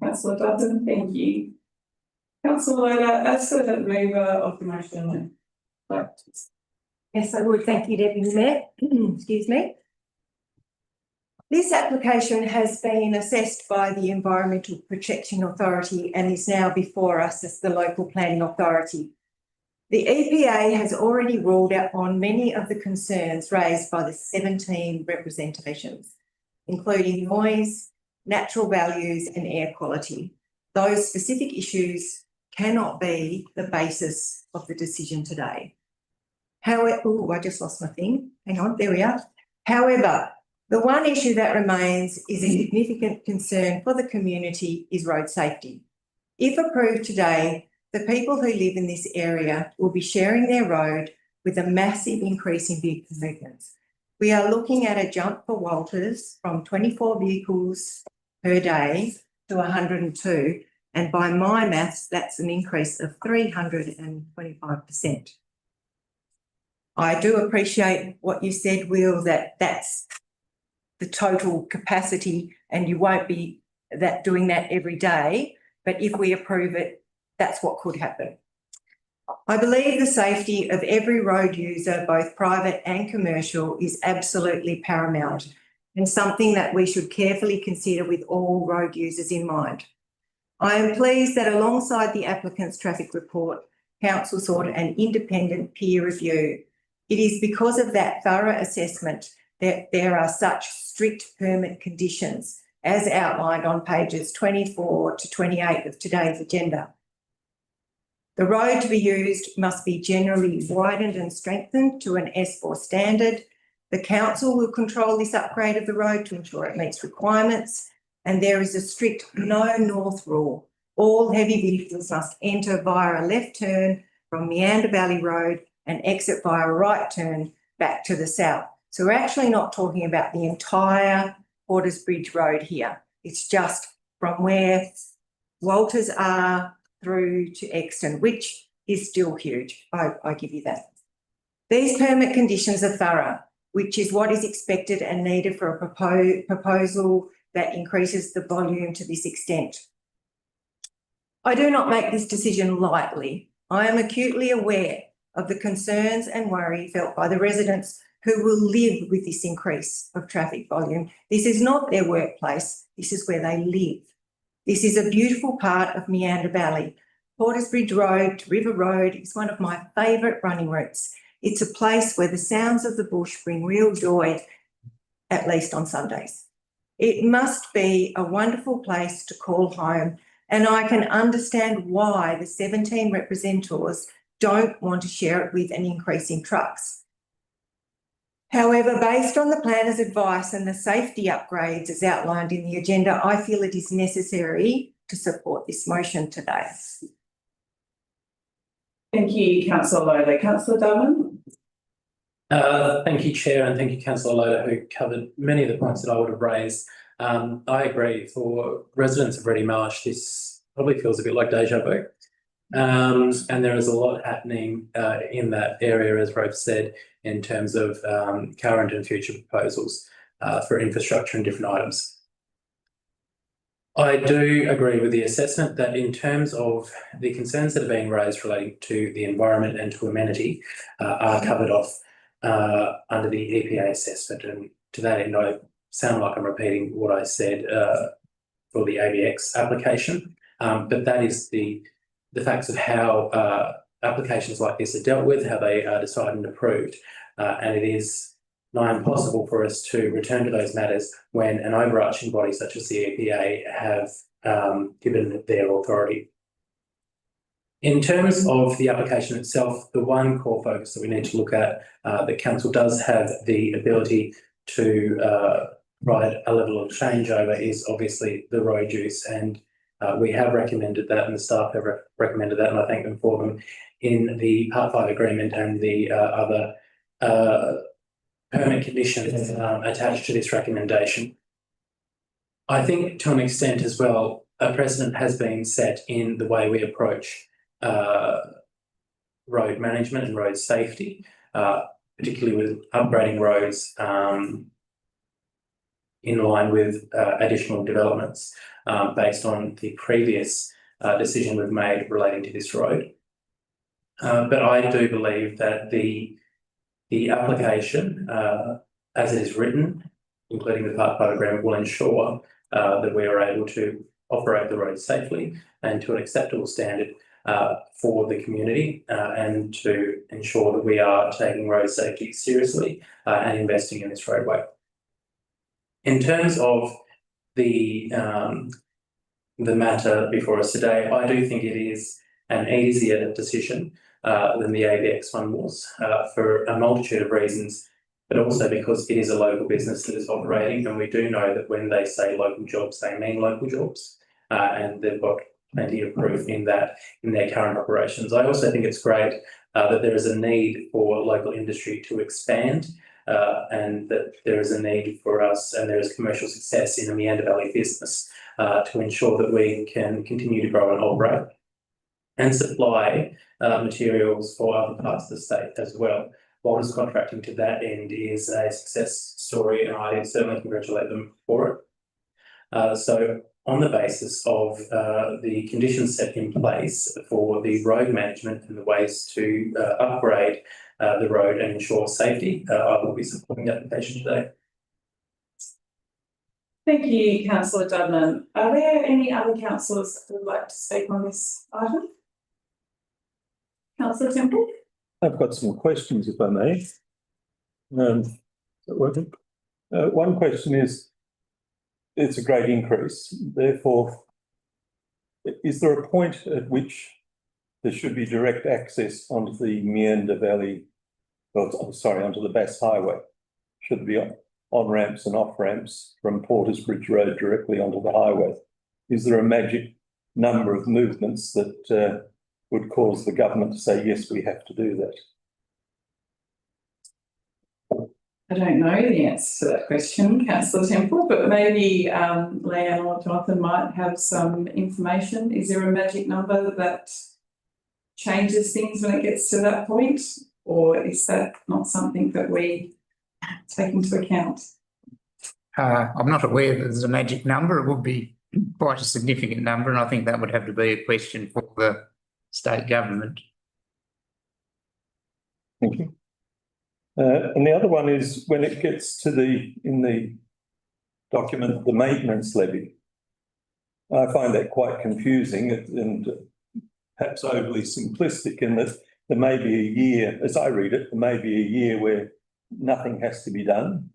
Councillor Dudden, thank you. Councillor Loder, as the mover of the motion, Yes, I would. Thank you, Deputy Mayor. Excuse me. This application has been assessed by the Environmental Protection Authority and is now before us as the local planning authority. The EPA has already ruled out on many of the concerns raised by the 17 representations, including noise, natural values and air quality. Those specific issues cannot be the basis of the decision today. However, I just lost my thing. Hang on, there we are. However, the one issue that remains is a significant concern for the community is road safety. If approved today, the people who live in this area will be sharing their road with a massive increase in vehicle movements. We are looking at a jump for Walters from 24 vehicles per day to 102, and by my maths, that's an increase of 325%. I do appreciate what you said, Will, that's the total capacity and you won't be doing that every day, but if we approve it, that's what could happen. I believe the safety of every road user, both private and commercial, is absolutely paramount and something that we should carefully consider with all road users in mind. I am pleased that alongside the applicant's traffic report, council sought an independent peer review. It is because of that thorough assessment that there are such strict permit conditions as outlined on pages 24 to 28 of today's agenda. The road to be used must be generally widened and strengthened to an S4 standard. The council will control this upgrade of the road to ensure it meets requirements, and there is a strict no north rule. All heavy vehicles must enter via a left turn from Meander Valley Road and exit via a right turn back to the south. So we're actually not talking about the entire Porters Bridge Road here. It's just from where Walters are through to Exton, which is still huge. I give you that. These permit conditions are thorough, which is what is expected and needed for a proposal that increases the volume to this extent. I do not make this decision lightly. I am acutely aware of the concerns and worry felt by the residents who will live with this increase of traffic volume. This is not their workplace, this is where they live. This is a beautiful part of Meander Valley. Porters Bridge Road to River Road is one of my favourite running routes. It's a place where the sounds of the bush bring real joy, at least on Sundays. It must be a wonderful place to call home, and I can understand why the 17 representatives don't want to share it with an increase in trucks. However, based on the planner's advice and the safety upgrades as outlined in the agenda, I feel it is necessary to support this motion today. Thank you, Councillor Lola. Councillor Dublin? Thank you, Chair, and thank you, Councillor Lola, who covered many of the points that I would have raised. I agree, for residents of Ready Marsh, this probably feels a bit like deja vu. And there is a lot happening in that area, as Rose said, in terms of current and future proposals for infrastructure and different items. I do agree with the assessment that in terms of the concerns that are being raised relating to the environment and to amenity are covered off under the EPA assessment. And to that end, I sound like I'm repeating what I said for the ABX application, but that is the facts of how applications like this are dealt with, how they are decided and approved. And it is nigh impossible for us to return to those matters when an overarching body such as the EPA have given their authority. In terms of the application itself, the one core focus that we need to look at, the council does have the ability to provide a level of changeover, is obviously the road use, and we have recommended that, and the staff have recommended that, and I thank them for them in the Part 5 agreement and the other permit conditions attached to this recommendation. I think to an extent as well, a precedent has been set in the way we approach road management and road safety, particularly with upgrading roads in line with additional developments based on the previous decision we've made relating to this road. But I do believe that the application, as it is written, including the Part 5 agreement, will ensure that we are able to operate the road safely and to an acceptable standard for the community, and to ensure that we are taking road safety seriously and investing in this roadway. In terms of the matter before us today, I do think it is an easier decision than the ABX one was for a multitude of reasons, but also because it is a local business that is operating, and we do know that when they say local jobs, they mean local jobs, and they've got plenty of proof in that in their current operations. I also think it's great that there is a need for local industry to expand, and that there is a need for us, and there is commercial success in the Meander Valley business to ensure that we can continue to grow and operate and supply materials for other parts of the state as well. Walters Contracting to that end is a success story, and I certainly congratulate them for it. So on the basis of the conditions set in place for the road management and the ways to upgrade the road and ensure safety, I will be supporting the application today. Thank you, councillor Dudman. Are there any other councillors who would like to speak on this item? Councillor Temple? I've got some questions, if I may. One question is, it's a great increase, therefore, is there a point at which there should be direct access onto the Meander Valley, onto the Bass Highway? Should there be on-ramps and off-ramps from Porters Bridge Road directly onto the highway? Is there a magic number of movements that would cause the government to say, yes, we have to do that? I don't know the answer to that question, councillor Temple, but maybe Leanne or Jonathan might have some information. Is there a magic number that changes things when it gets to that point? Or is that not something that we take into account? I'm not aware that there's a magic number. It would be quite a significant number, and I think that would have to be a question for the state government. Thank you. And the other one is when it gets to in the document, the maintenance levy. I find that quite confusing and perhaps overly simplistic in that there may be a year, as I read it, there may be a year where nothing has to be done.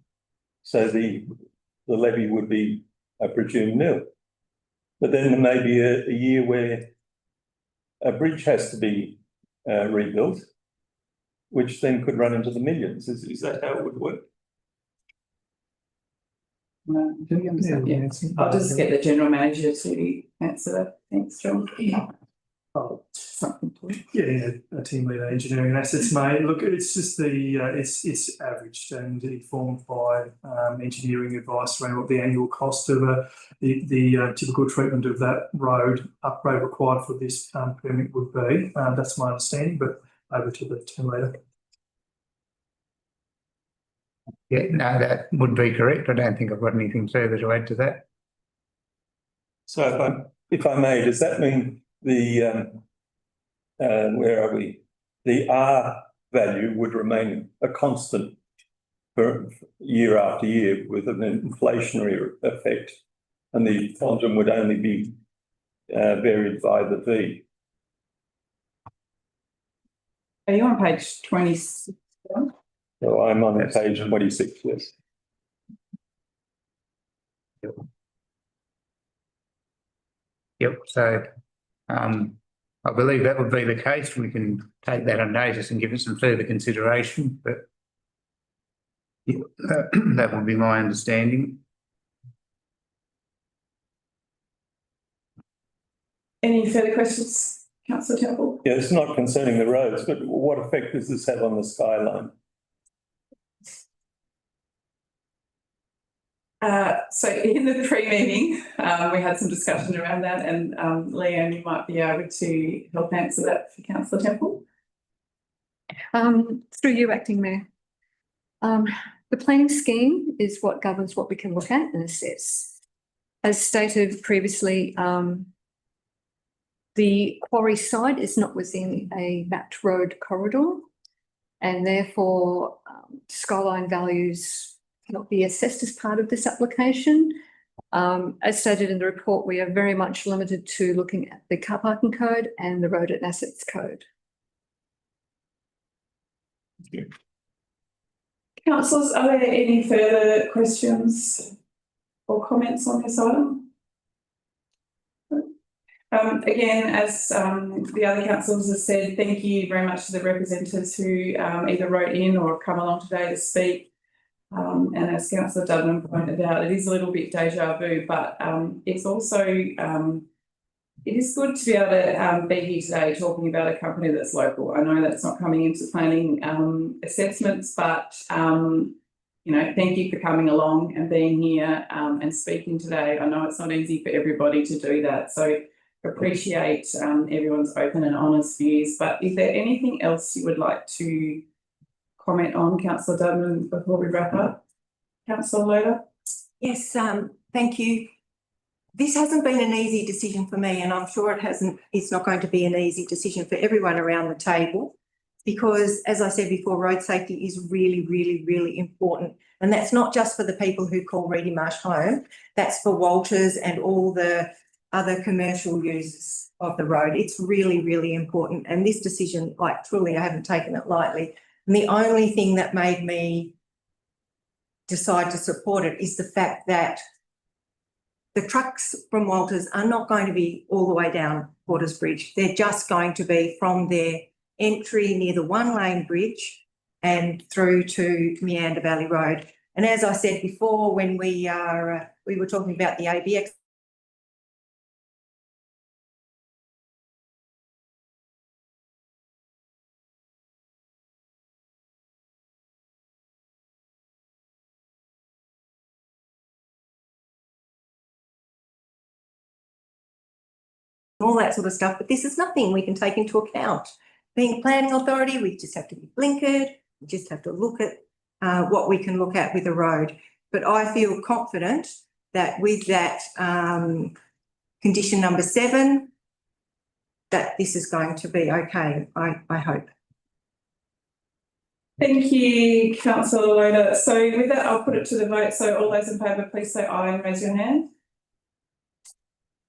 So the levy would be, I presume, nil. But then there may be a year where a bridge has to be rebuilt, which then could run into the millions. Is that how it would work? No, do you understand? Yeah. I'll just get the general manager to answer that. Thanks, John. Oh, Something to it. yeah, a team leader, engineering and assets, mate. Look, it's just it's averaged and informed by engineering advice around what the annual cost of the typical treatment of that road upgrade required for this permit would be. That's my understanding, but over to the team leader. Yeah, no, that would be correct. I don't think I've got anything further to add to that. So if I may, does that mean the where are we? The R value would remain a constant for year after year with an inflationary effect, and the quantum would only be varied by the V. Are you on page 26? So I'm on page 26, yes. Yep. So I believe that would be the case. We can take that on notice and give it some further consideration, but yeah, that would be my understanding. Any further questions, councillor Temple? Yeah, it's not concerning the roads, but what effect does this have on the skyline? So in the pre-meeting, we had some discussion around that, and Leanne, you might be able to help answer that for councillor Temple. Through you, Acting Mayor. The planning scheme is what governs what we can look at and assess. As stated previously, the quarry site is not within a mapped road corridor, and therefore skyline values cannot be assessed as part of this application. As stated in the report, we are very much limited to looking at the car parking code and the road and assets code. Thank you. Councillors, are there any further questions or comments on this item? Again, as the other councillors have said, thank you very much to the representatives who either wrote in or have come along today to speak. And as councillor Dudman pointed out, it is a little bit deja vu, but it's also, it is good to be able to be here today talking about a company that's local. I know that's not coming into planning assessments, but you know, thank you for coming along and being here and speaking today. I know it's not easy for everybody to do that, so appreciate everyone's open and honest views. But is there anything else you would like to comment on, councillor Dudman, before we wrap up? Councillor Loader? Yes, thank you. This hasn't been an easy decision for me, and I'm sure it's not going to be an easy decision for everyone around the table. because, as I said before, road safety is really, really, really important. And that's not just for the people who call Reedy Marsh home, that's for Walters and all the other commercial users of the road. It's really, really important. And this decision, like truly, I haven't taken it lightly. And the only thing that made me decide to support it is the fact that the trucks from Walters are not going to be all the way down Porter's Bridge. They're just going to be from their entry near the one-lane bridge and through to Meander Valley Road. And as I said before, when we were talking about the ABX, all that sort of stuff, but this is nothing we can take into account. Being a planning authority, we just have to be blinkered, we just have to look at what we can look at with the road. But I feel confident that with that condition number 7, that this is going to be okay, I hope. Thank you, Councillor Loader. So with that, I'll put it to the vote. So all those in favour, please say aye and raise your hand.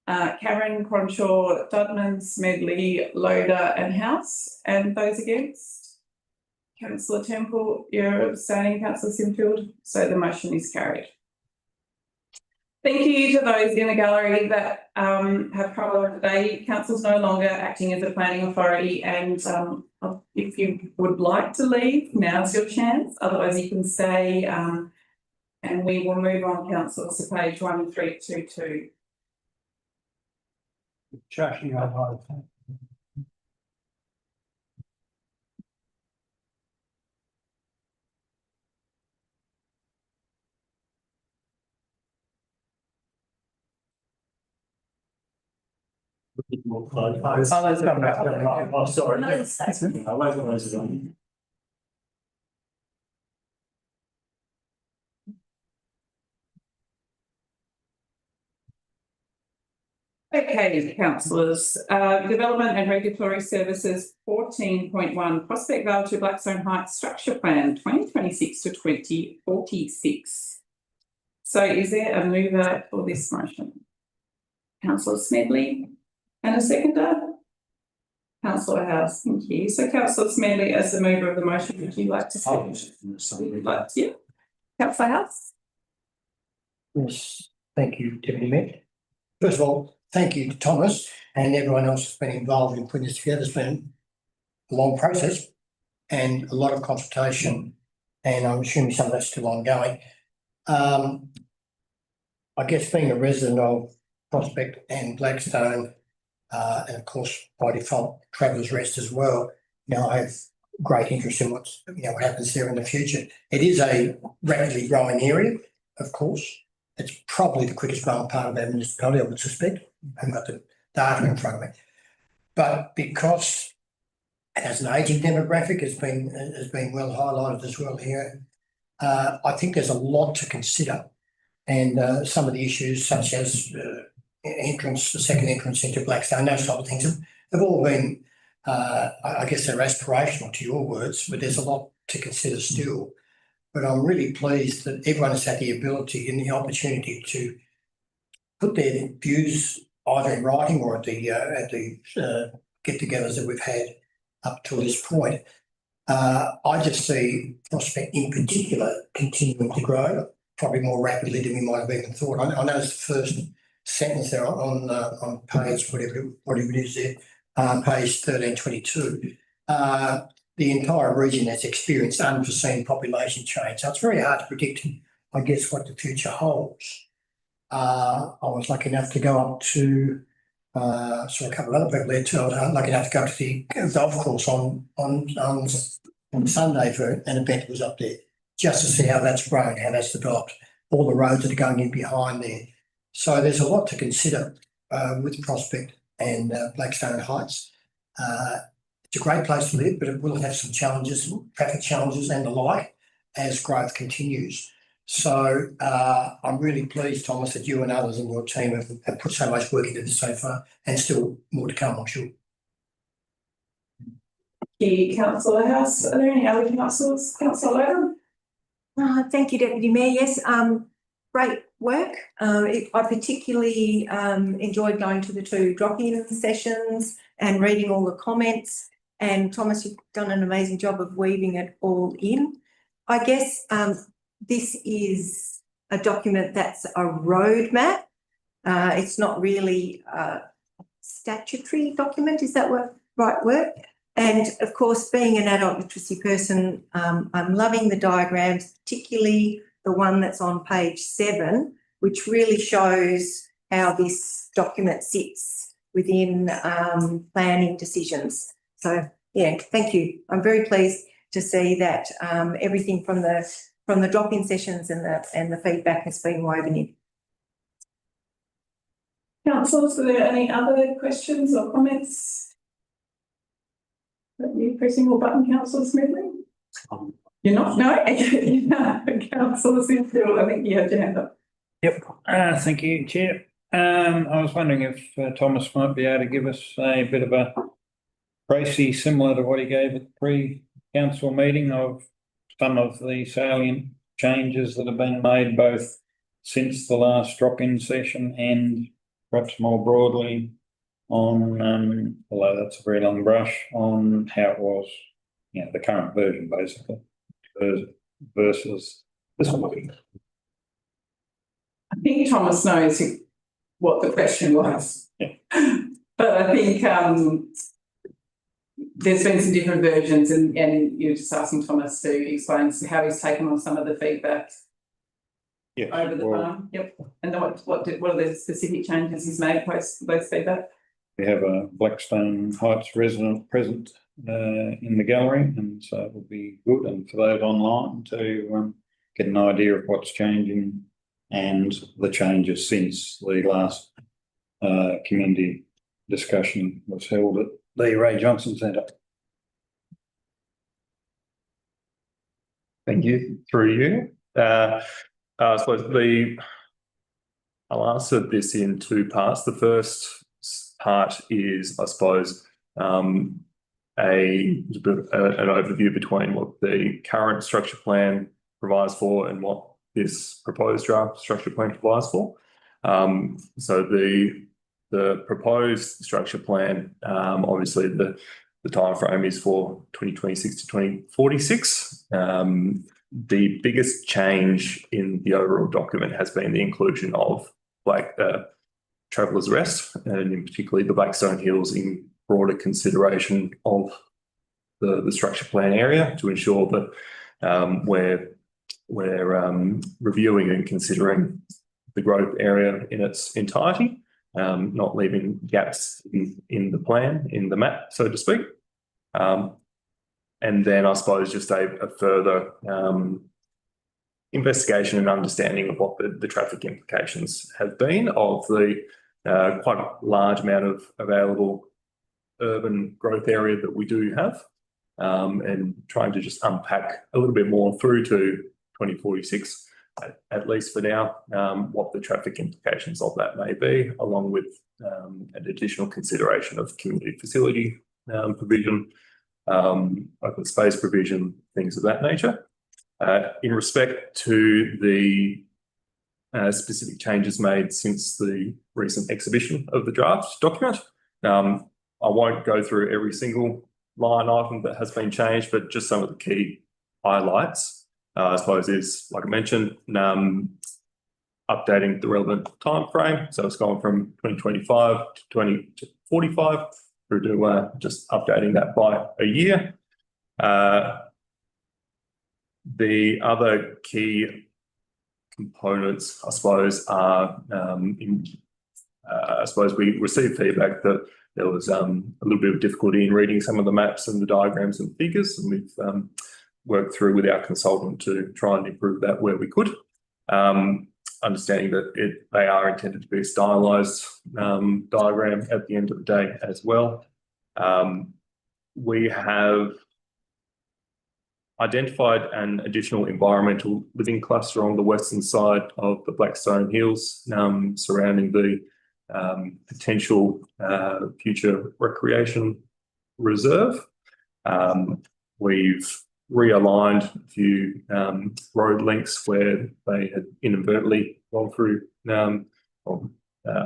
Karen, Cronshaw, Dudman, Smedley, Loader and House. And those against? Councillor Temple, you're abstaining, Councillor Sinfield. So the motion is carried. Thank you to those in the gallery that have come along today. Council's no longer acting as a planning authority, and if you would like to leave, now's your chance. Otherwise you can stay and we will move on, Council, to page 1322. Josh, you have Oh, sorry. No, that's- I won't close it on. Okay, councillors, Development and Regulatory Services 14.1 Prospect Vale to Blackstone Heights Structure Plan 2026 to 2046. So is there a mover for this motion? Councillor Smedley and a seconder? Councillor House, thank you. So Councillor Smedley, as the mover of the motion, would you like to speak? Yeah. Councillor House? Yes, thank you, Deputy Mayor. First of all, thank you to Thomas and everyone else that's been involved in putting this together. It's been a long process and a lot of consultation, and I'm assuming some of that's still ongoing. I guess being a resident of Prospect and Blackstone, and of course by default Travellers Rest as well, I have great interest in what happens there in the future. It is a rapidly growing area, of course. It's probably the quickest growing part of our municipality, I would suspect. I haven't got the data in front of me. But because it has an ageing demographic, has been well highlighted as well here, I think there's a lot to consider. And some of the issues such as the second entrance into Blackstone, those type of things have all been, I guess they're aspirational to your words, but there's a lot to consider still. But I'm really pleased that everyone has had the ability and the opportunity to put their views either in writing or at the get-togethers that we've had up to this point. I just see Prospect in particular continuing to grow, probably more rapidly than we might have even thought. I know it's the first sentence there on page whatever it is there, page 1322. The entire region has experienced unforeseen population change. So it's very hard to predict, I guess, what the future holds. I was lucky enough to go up to, saw a couple of other people there too. I was lucky enough to go to the golf course on Sunday for an event that was up there, just to see how that's grown, how that's developed, all the roads that are going in behind there. So there's a lot to consider with Prospect and Blackstone Heights. It's a great place to live, but it will have some challenges, traffic challenges and the like, as growth continues. So I'm really pleased, Thomas, that you and others in your team have put so much work into this so far, and still more to come, I'm sure. you, Councillor House. Are there any other councillors? Councillor Ladham? Thank you, Deputy Mayor. Yes, great work. I particularly enjoyed going to the 2 drop-in sessions and reading all the comments. And Thomas, you've done an amazing job of weaving it all in. I guess this is a document that's a roadmap. It's not really a statutory document, is that right word? And of course, being an adult literacy person, I'm loving the diagrams, particularly the one that's on page 7, which really shows how this document sits within planning decisions. So yeah, thank you. I'm very pleased to see that everything from the drop-in sessions and the feedback has been woven in. Councillors, are there any other questions or comments? Are you pressing your button, Councillor Smedley? You're not? No? Councillor Sinfield, I think you had your hand up. Yep, thank you, Chair. I was wondering if Thomas might be able to give us a bit of a précis similar to what he gave at the pre-council meeting of some of the salient changes that have been made both since the last drop-in session and perhaps more broadly on, although that's a very long brush, on how it was, the current version basically versus this one. I think Thomas knows what the question was. Yeah. But I think there's been some different versions and you're just asking Thomas to explain how he's taken on some of the feedback over the time. Yep. And what are the specific changes he's made post those feedback? We have a Blackstone Heights resident present in the gallery, and so it will be good, and for those online to get an idea of what's changing and the changes since the last community discussion was held at the Ray Johnson Centre. Thank you. Through you. I suppose I'll answer this in 2 parts. The first part is, I suppose, an overview between what the current structure plan provides for and what this proposed draft structure plan provides for. So the proposed structure plan, obviously the time frame is for 2026 to 2046. The biggest change in the overall document has been the inclusion of Traveller's Rest, and in particularly the Blackstone Hills in broader consideration of the structure plan area to ensure that we're reviewing and considering the growth area in its entirety, not leaving gaps in the plan, in the map, so to speak. And then I suppose just a further investigation and understanding of what the traffic implications have been of the quite a large amount of available urban growth area that we do have, and trying to just unpack a little bit more through to 2046, at least for now, what the traffic implications of that may be, along with an additional consideration of community facility provision, open space provision, things of that nature. In respect to the specific changes made since the recent exhibition of the draft document, I won't go through every single line item that has been changed, but just some of the key highlights, I suppose, is, like I mentioned, updating the relevant time frame. So it's gone from 2025 to 2045 through to just updating that by a year. The other key components, I suppose, are I suppose we received feedback that there was a little bit of difficulty in reading some of the maps and the diagrams and figures, and we've worked through with our consultant to try and improve that where we could. Understanding that they are intended to be a stylised diagram at the end of the day as well. We have identified an additional environmental living cluster on the western side of the Blackstone Hills, surrounding the potential future recreation reserve. We've realigned a few road links where they had inadvertently gone through or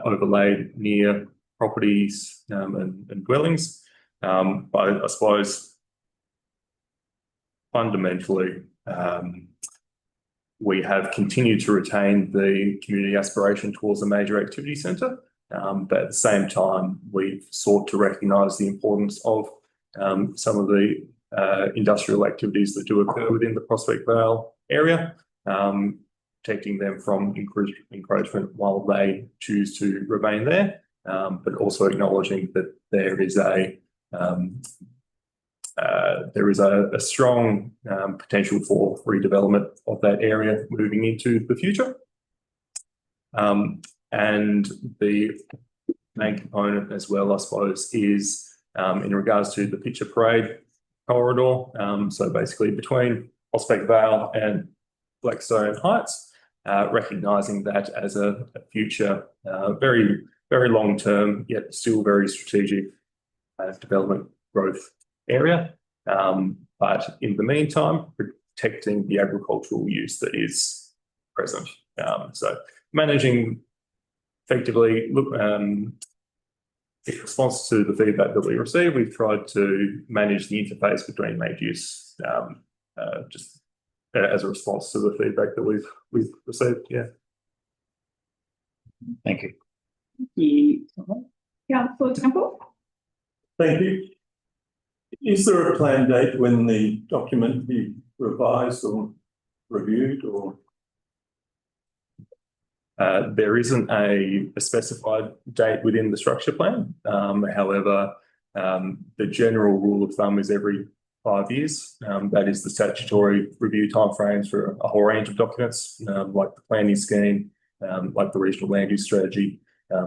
overlaid near properties and dwellings. But I suppose fundamentally, we have continued to retain the community aspiration towards a major activity centre, but at the same time, we've sought to recognise the importance of some of the industrial activities that do occur within the Prospect Vale area, protecting them from encroachment while they choose to remain there, but also acknowledging that there is a strong potential for redevelopment of that area moving into the future. And the main component as well, I suppose, is in regards to the Picture Parade corridor. So basically between Prospect Vale and Blackstone Heights, recognising that as a future, very, very long-term, yet still very strategic development growth area. But in the meantime, protecting the agricultural use that is present. So managing effectively, in response to the feedback that we received, we've tried to manage the interface between land use, just as a response to the feedback that we've received. Yeah. Thank you. Thank you. Councillor Temple. Thank you. Is there a planned date when the document be revised or reviewed, or? There isn't a specified date within the structure plan. However, the general rule of thumb is every 5 years. That is the statutory review timeframes for a whole range of documents, like the planning scheme, like the regional land use strategy.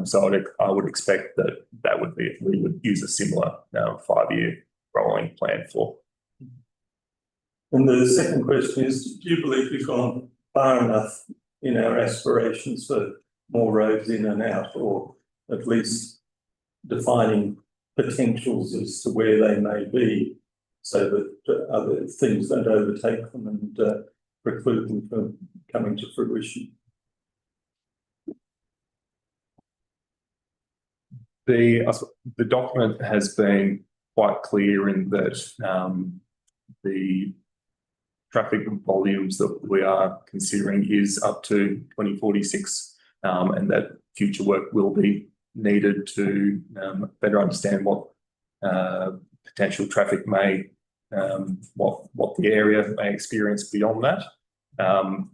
So I would expect that would be, we would use a similar 5-year rolling plan for. And the second question is, do you believe we've gone far enough in our aspirations for more roads in and out, or at least defining potentials as to where they may be, so that other things don't overtake them and preclude them from coming to fruition? The document has been quite clear in that the traffic volumes that we are considering is up to 2046, and that future work will be needed to better understand what potential traffic may, what the area may experience beyond that.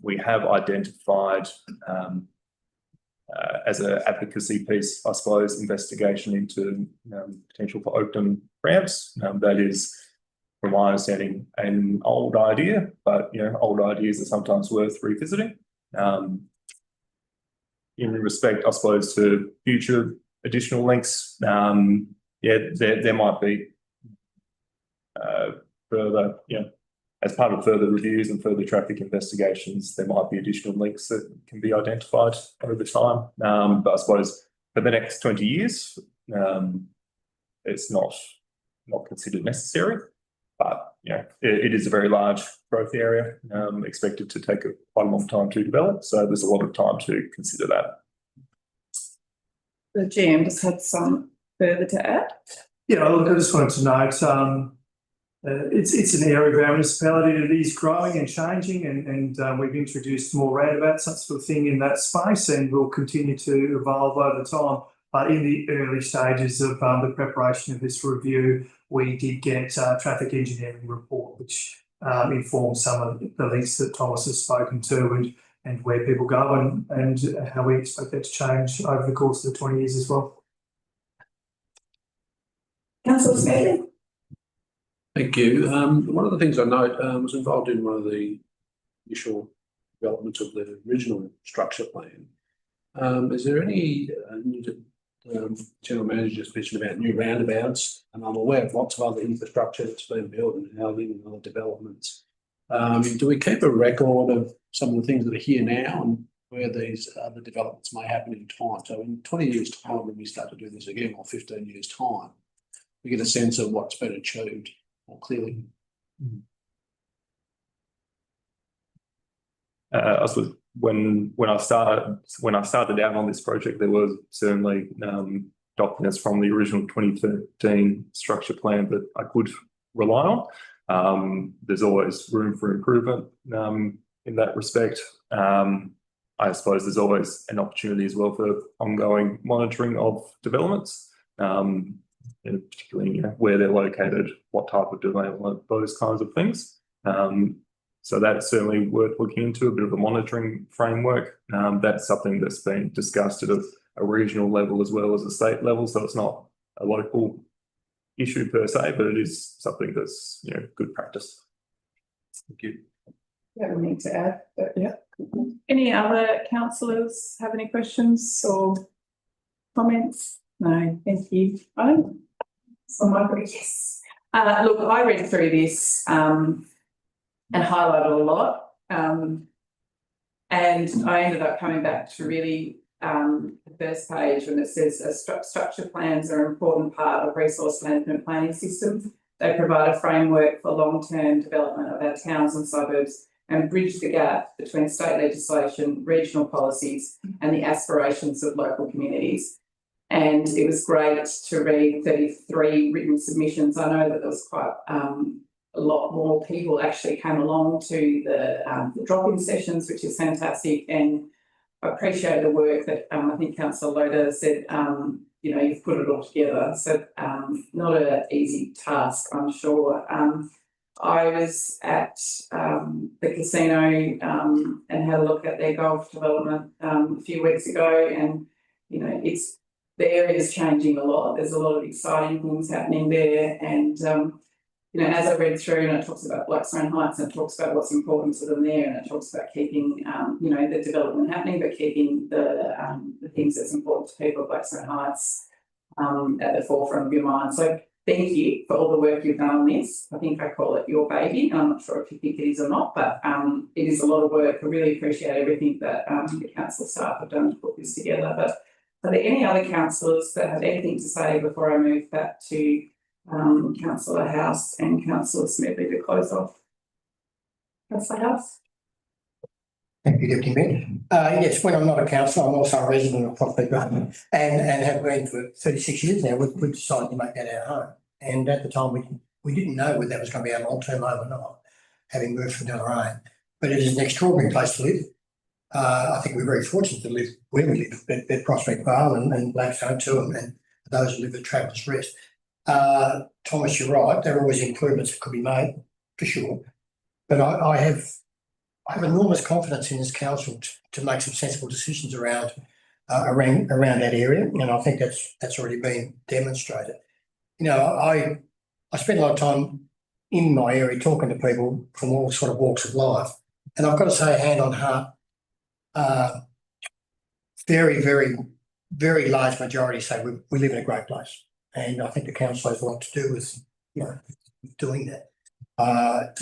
We have identified as an advocacy piece, I suppose, investigation into potential for open ramps. That is, from my understanding, an old idea, but old ideas are sometimes worth revisiting. In respect, I suppose, to future additional links, there might be further, as part of further reviews and further traffic investigations, there might be additional links that can be identified over time. But I suppose for the next 20 years, it's not considered necessary. But it is a very large growth area, expected to take quite a long time to develop. So there's a lot of time to consider that. The GM just had some further to add. Yeah, look, I just wanted to note, it's an area of our municipality that is growing and changing, and we've introduced more roundabouts, that sort of thing in that space, and will continue to evolve over time. But in the early stages of the preparation of this review, we did get a traffic engineering report, which informs some of the links that Thomas has spoken to, and where people go and how we expect that to change over the course of the 20 years as well. Councillor Smith. Thank you. One of the things I note was involved in one of the initial developments of the original structure plan. Is there any general manager just mentioned about new roundabouts, and I'm aware of lots of other infrastructure that's been built and housing and other developments. Do we keep a record of some of the things that are here now and where these other developments may happen in time? So in 20 years' time, when we start to do this again, or 15 years' time, we get a sense of what's been achieved more clearly. I suppose when I started out on this project, there was certainly documents from the original 2013 structure plan that I could rely on. There's always room for improvement in that respect. I suppose there's always an opportunity as well for ongoing monitoring of developments, and particularly where they're located, what type of development, those kinds of things. So that's certainly worth looking into, a bit of a monitoring framework. That's something that's been discussed at a regional level as well as a state level. So it's not a local issue per se, but it is something that's good practice. Thank you. Yeah, we need to add, but yeah. Any other councillors have any questions or comments? No, thank you. So Michael, yes. Look, I read through this and highlighted a lot. And I ended up coming back to really the first page when it says structure plans are an important part of resource management planning systems. They provide a framework for long-term development of our towns and suburbs and bridge the gap between state legislation, regional policies and the aspirations of local communities. And it was great to read 33 written submissions. I know that there was quite a lot more people actually came along to the drop-in sessions, which is fantastic. And I appreciate the work that I think Councillor Loader said, you've put it all together. So not an easy task, I'm sure. I was at the casino and had a look at their golf development a few weeks ago, and the area is changing a lot. There's a lot of exciting things happening there, and as I read through, and it talks about Blackstone Heights, and it talks about what's important to them there, and it talks about keeping the development happening, but keeping the things that's important to people at Blackstone Heights at the forefront of your mind. So thank you for all the work you've done on this. I think I call it your baby. I'm not sure if you think it is or not, but it is a lot of work. I really appreciate everything that the council staff have done to put this together. But are there any other councillors that have anything to say before I move back to Councillor House and Councillor Smedley to close off? Councillor House? Thank you, Deputy Mayor. Yes, when I'm not a councillor, I'm also a resident of Property Garden and have been for 36 years now. We decided to make that our home. And at the time, we didn't know whether that was going to be our long-term home or not, having moved from Deloraine. But it is an extraordinary place to live. I think we're very fortunate to live where we live, at Prospect Vale and Blackstone too, and those who live at Travelers Rest. Thomas, you're right. There are always improvements that could be made, for sure. But I have enormous confidence in this council to make some sensible decisions around that area, and I think that's already been demonstrated. I spend a lot of time in my area talking to people from all sort of walks of life, and I've got to say, hand on heart, very, very, very large majority say we live in a great place, and I think the council has a lot to do with doing that.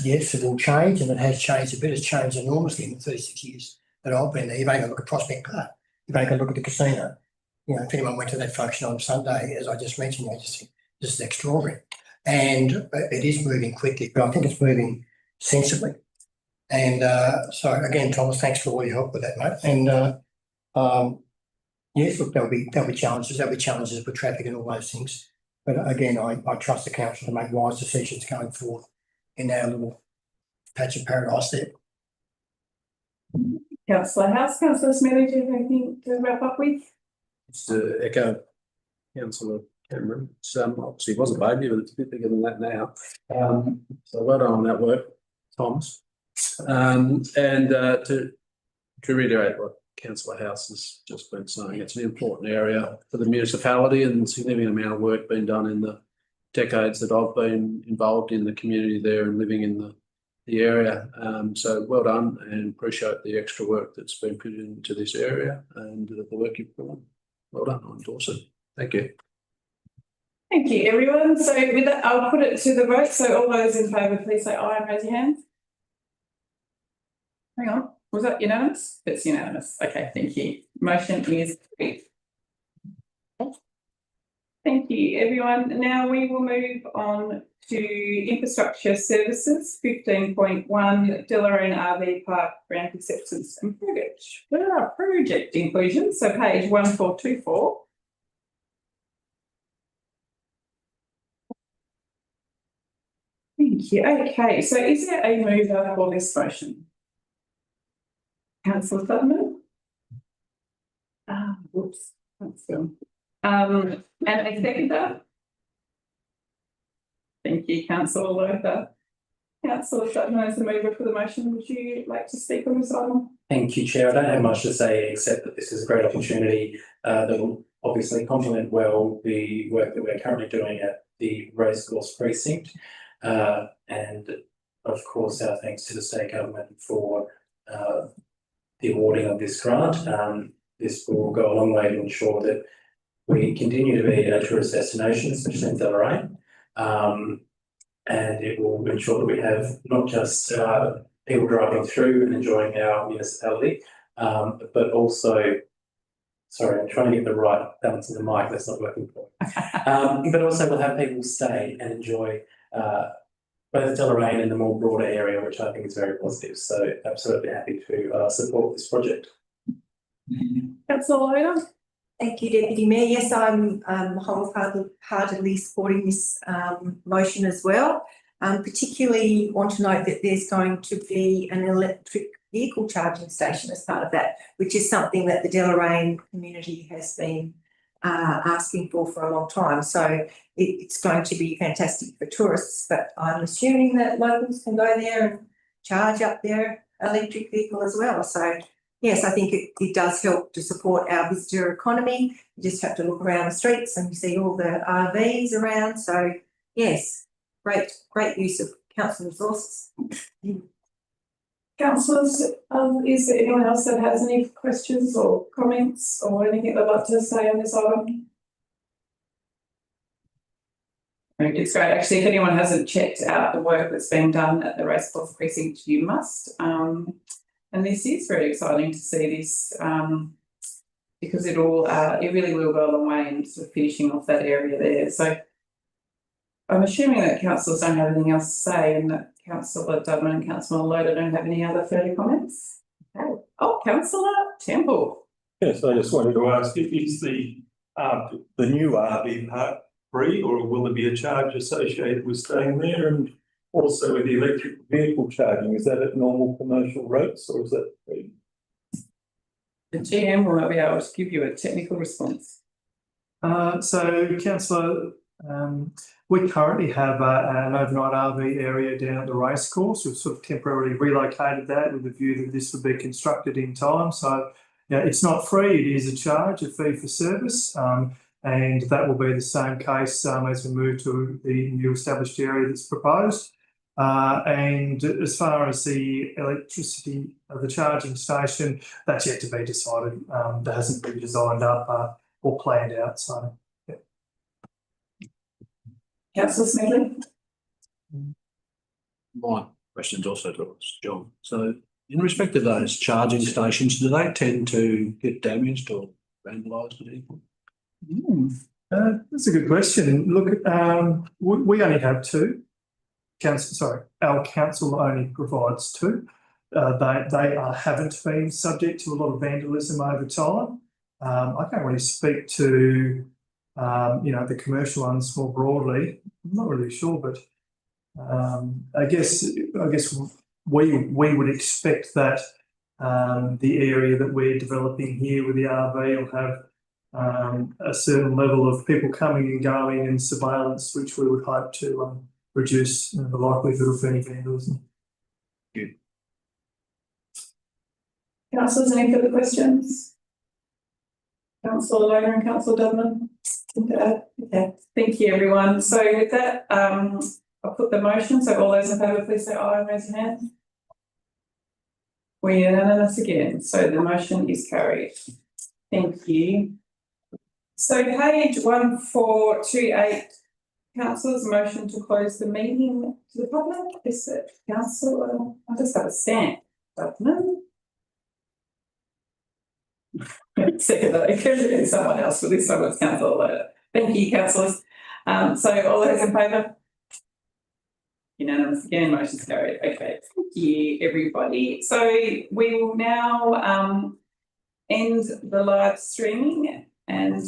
Yes, it will change, and it has changed a bit. It's changed enormously in the 36 years that I've been there. You've only got to look at Prospect Park. You've only got to look at the casino. If anyone went to that function on Sunday, as I just mentioned, they just think this is extraordinary. And it is moving quickly, but I think it's moving sensibly. And so again, Thomas, thanks for all your help with that, mate. And yes, look, there'll be challenges. There'll be challenges with traffic and all those things. But again, I trust the council to make wise decisions going forward in our little patch of paradise there. Councillor House, Councillor Smedley, do you have anything to wrap up with? Just to echo Councillor Cameron, obviously it was a baby, but it's a bit bigger than that now. So well done on that work, Thomas. And to reiterate what Councillor House has just been saying, it's an important area for the municipality, and significant amount of work being done in the decades that I've been involved in the community there and living in the area. So well done, and appreciate the extra work that's been put into this area and the work you've done. Well done, I endorse it. Thank you. Thank you, everyone. So with that, I'll put it to the vote. So all those in favour, please say aye and raise your hands. Hang on, was that unanimous? It's unanimous. Okay, thank you. Motion is carried. Thank you, everyone. Now we will move on to infrastructure services, 15.1 Deloraine RV Park Ramp Acceptance and project inclusion. So page 1424. Thank you. Okay, so is there a mover for this motion? Councillor Sutherland? Whoops, that's gone. And a seconder? Thank you, Councillor Lothar. Councillor Sutherland as the mover for the motion. Would you like to speak on this item? Thank you, Chair. I don't have much to say except that this is a great opportunity that will obviously complement well the work that we're currently doing at the Racecourse Precinct. And of course, our thanks to the state government for the awarding of this grant. This will go a long way to ensure that we continue to be a tourist destination, especially in Deloraine. And it will ensure that we have not just people driving through and enjoying our municipality, but also, sorry, I'm trying to get the right balance of the mic, that's not working for me. But also we'll have people stay and enjoy both Deloraine and the more broader area, which I think is very positive. So absolutely happy to support this project. Councillor Lothar? Thank you, Deputy Mayor. Yes, I'm wholeheartedly supporting this motion as well. Particularly want to note that there's going to be an electric vehicle charging station as part of that, which is something that the Deloraine community has been asking for a long time. So it's going to be fantastic for tourists, but I'm assuming that locals can go there and charge up their electric vehicle as well. So yes, I think it does help to support our visitor economy. You just have to look around the streets and you see all the RVs around. So yes, great use of council resources. Councillors, is there anyone else that has any questions or comments or anything they'd like to say on this item? It's great. Actually, if anyone hasn't checked out the work that's been done at the Racecourse Precinct, you must. And this is very exciting to see this because it really will go a long way in sort of finishing off that area there. So I'm assuming that councillors don't have anything else to say and that Councillor Dudman and Councillor Lothar don't have any other further comments. Okay. Oh, Councillor Temple. Yes, I just wanted to ask, is the new RV park free, or will there be a charge associated with staying there? And also with the electric vehicle charging, is that at normal commercial rates or is that free? The GM will not be able to give you a technical response. So, Councillor, we currently have an overnight RV area down at the racecourse. We've sort of temporarily relocated that with the view that this would be constructed in time. So, yeah, it's not free, it is a charge, a fee for service. And that will be the same case as we move to the new established area that's proposed. And as far as the electricity of the charging station, that's yet to be decided. That hasn't been designed up or planned out. So, yeah. Councillor Smedley? My question's also to John. So in respect of those charging stations, do they tend to get damaged or vandalised at any point? That's a good question. Look, we only have two. Our council only provides two. They haven't been subject to a lot of vandalism over time. I can't really speak to the commercial ones more broadly. I'm not really sure, but I guess we would expect that the area that we're developing here with the RV will have a certain level of people coming and going and surveillance, which we would hope to reduce the likelihood of any vandalism. Good. Councillors, any further questions? Councillor Lothar and Councillor Dudman? Okay, thank you, everyone. So with that, I'll put the motion. So all those in favour, please say aye and raise your hand. We're unanimous again. So the motion is carried. Thank you. So page 1428, councillors, motion to close the meeting to the public. Is it council? I just have a stamp. Dudman. Second, it could be someone else, but this time it's councillor Lothar. Thank you, councillors. So all those in favour? Unanimous again, motion's carried. Okay, thank you, everybody. So we will now end the live streaming and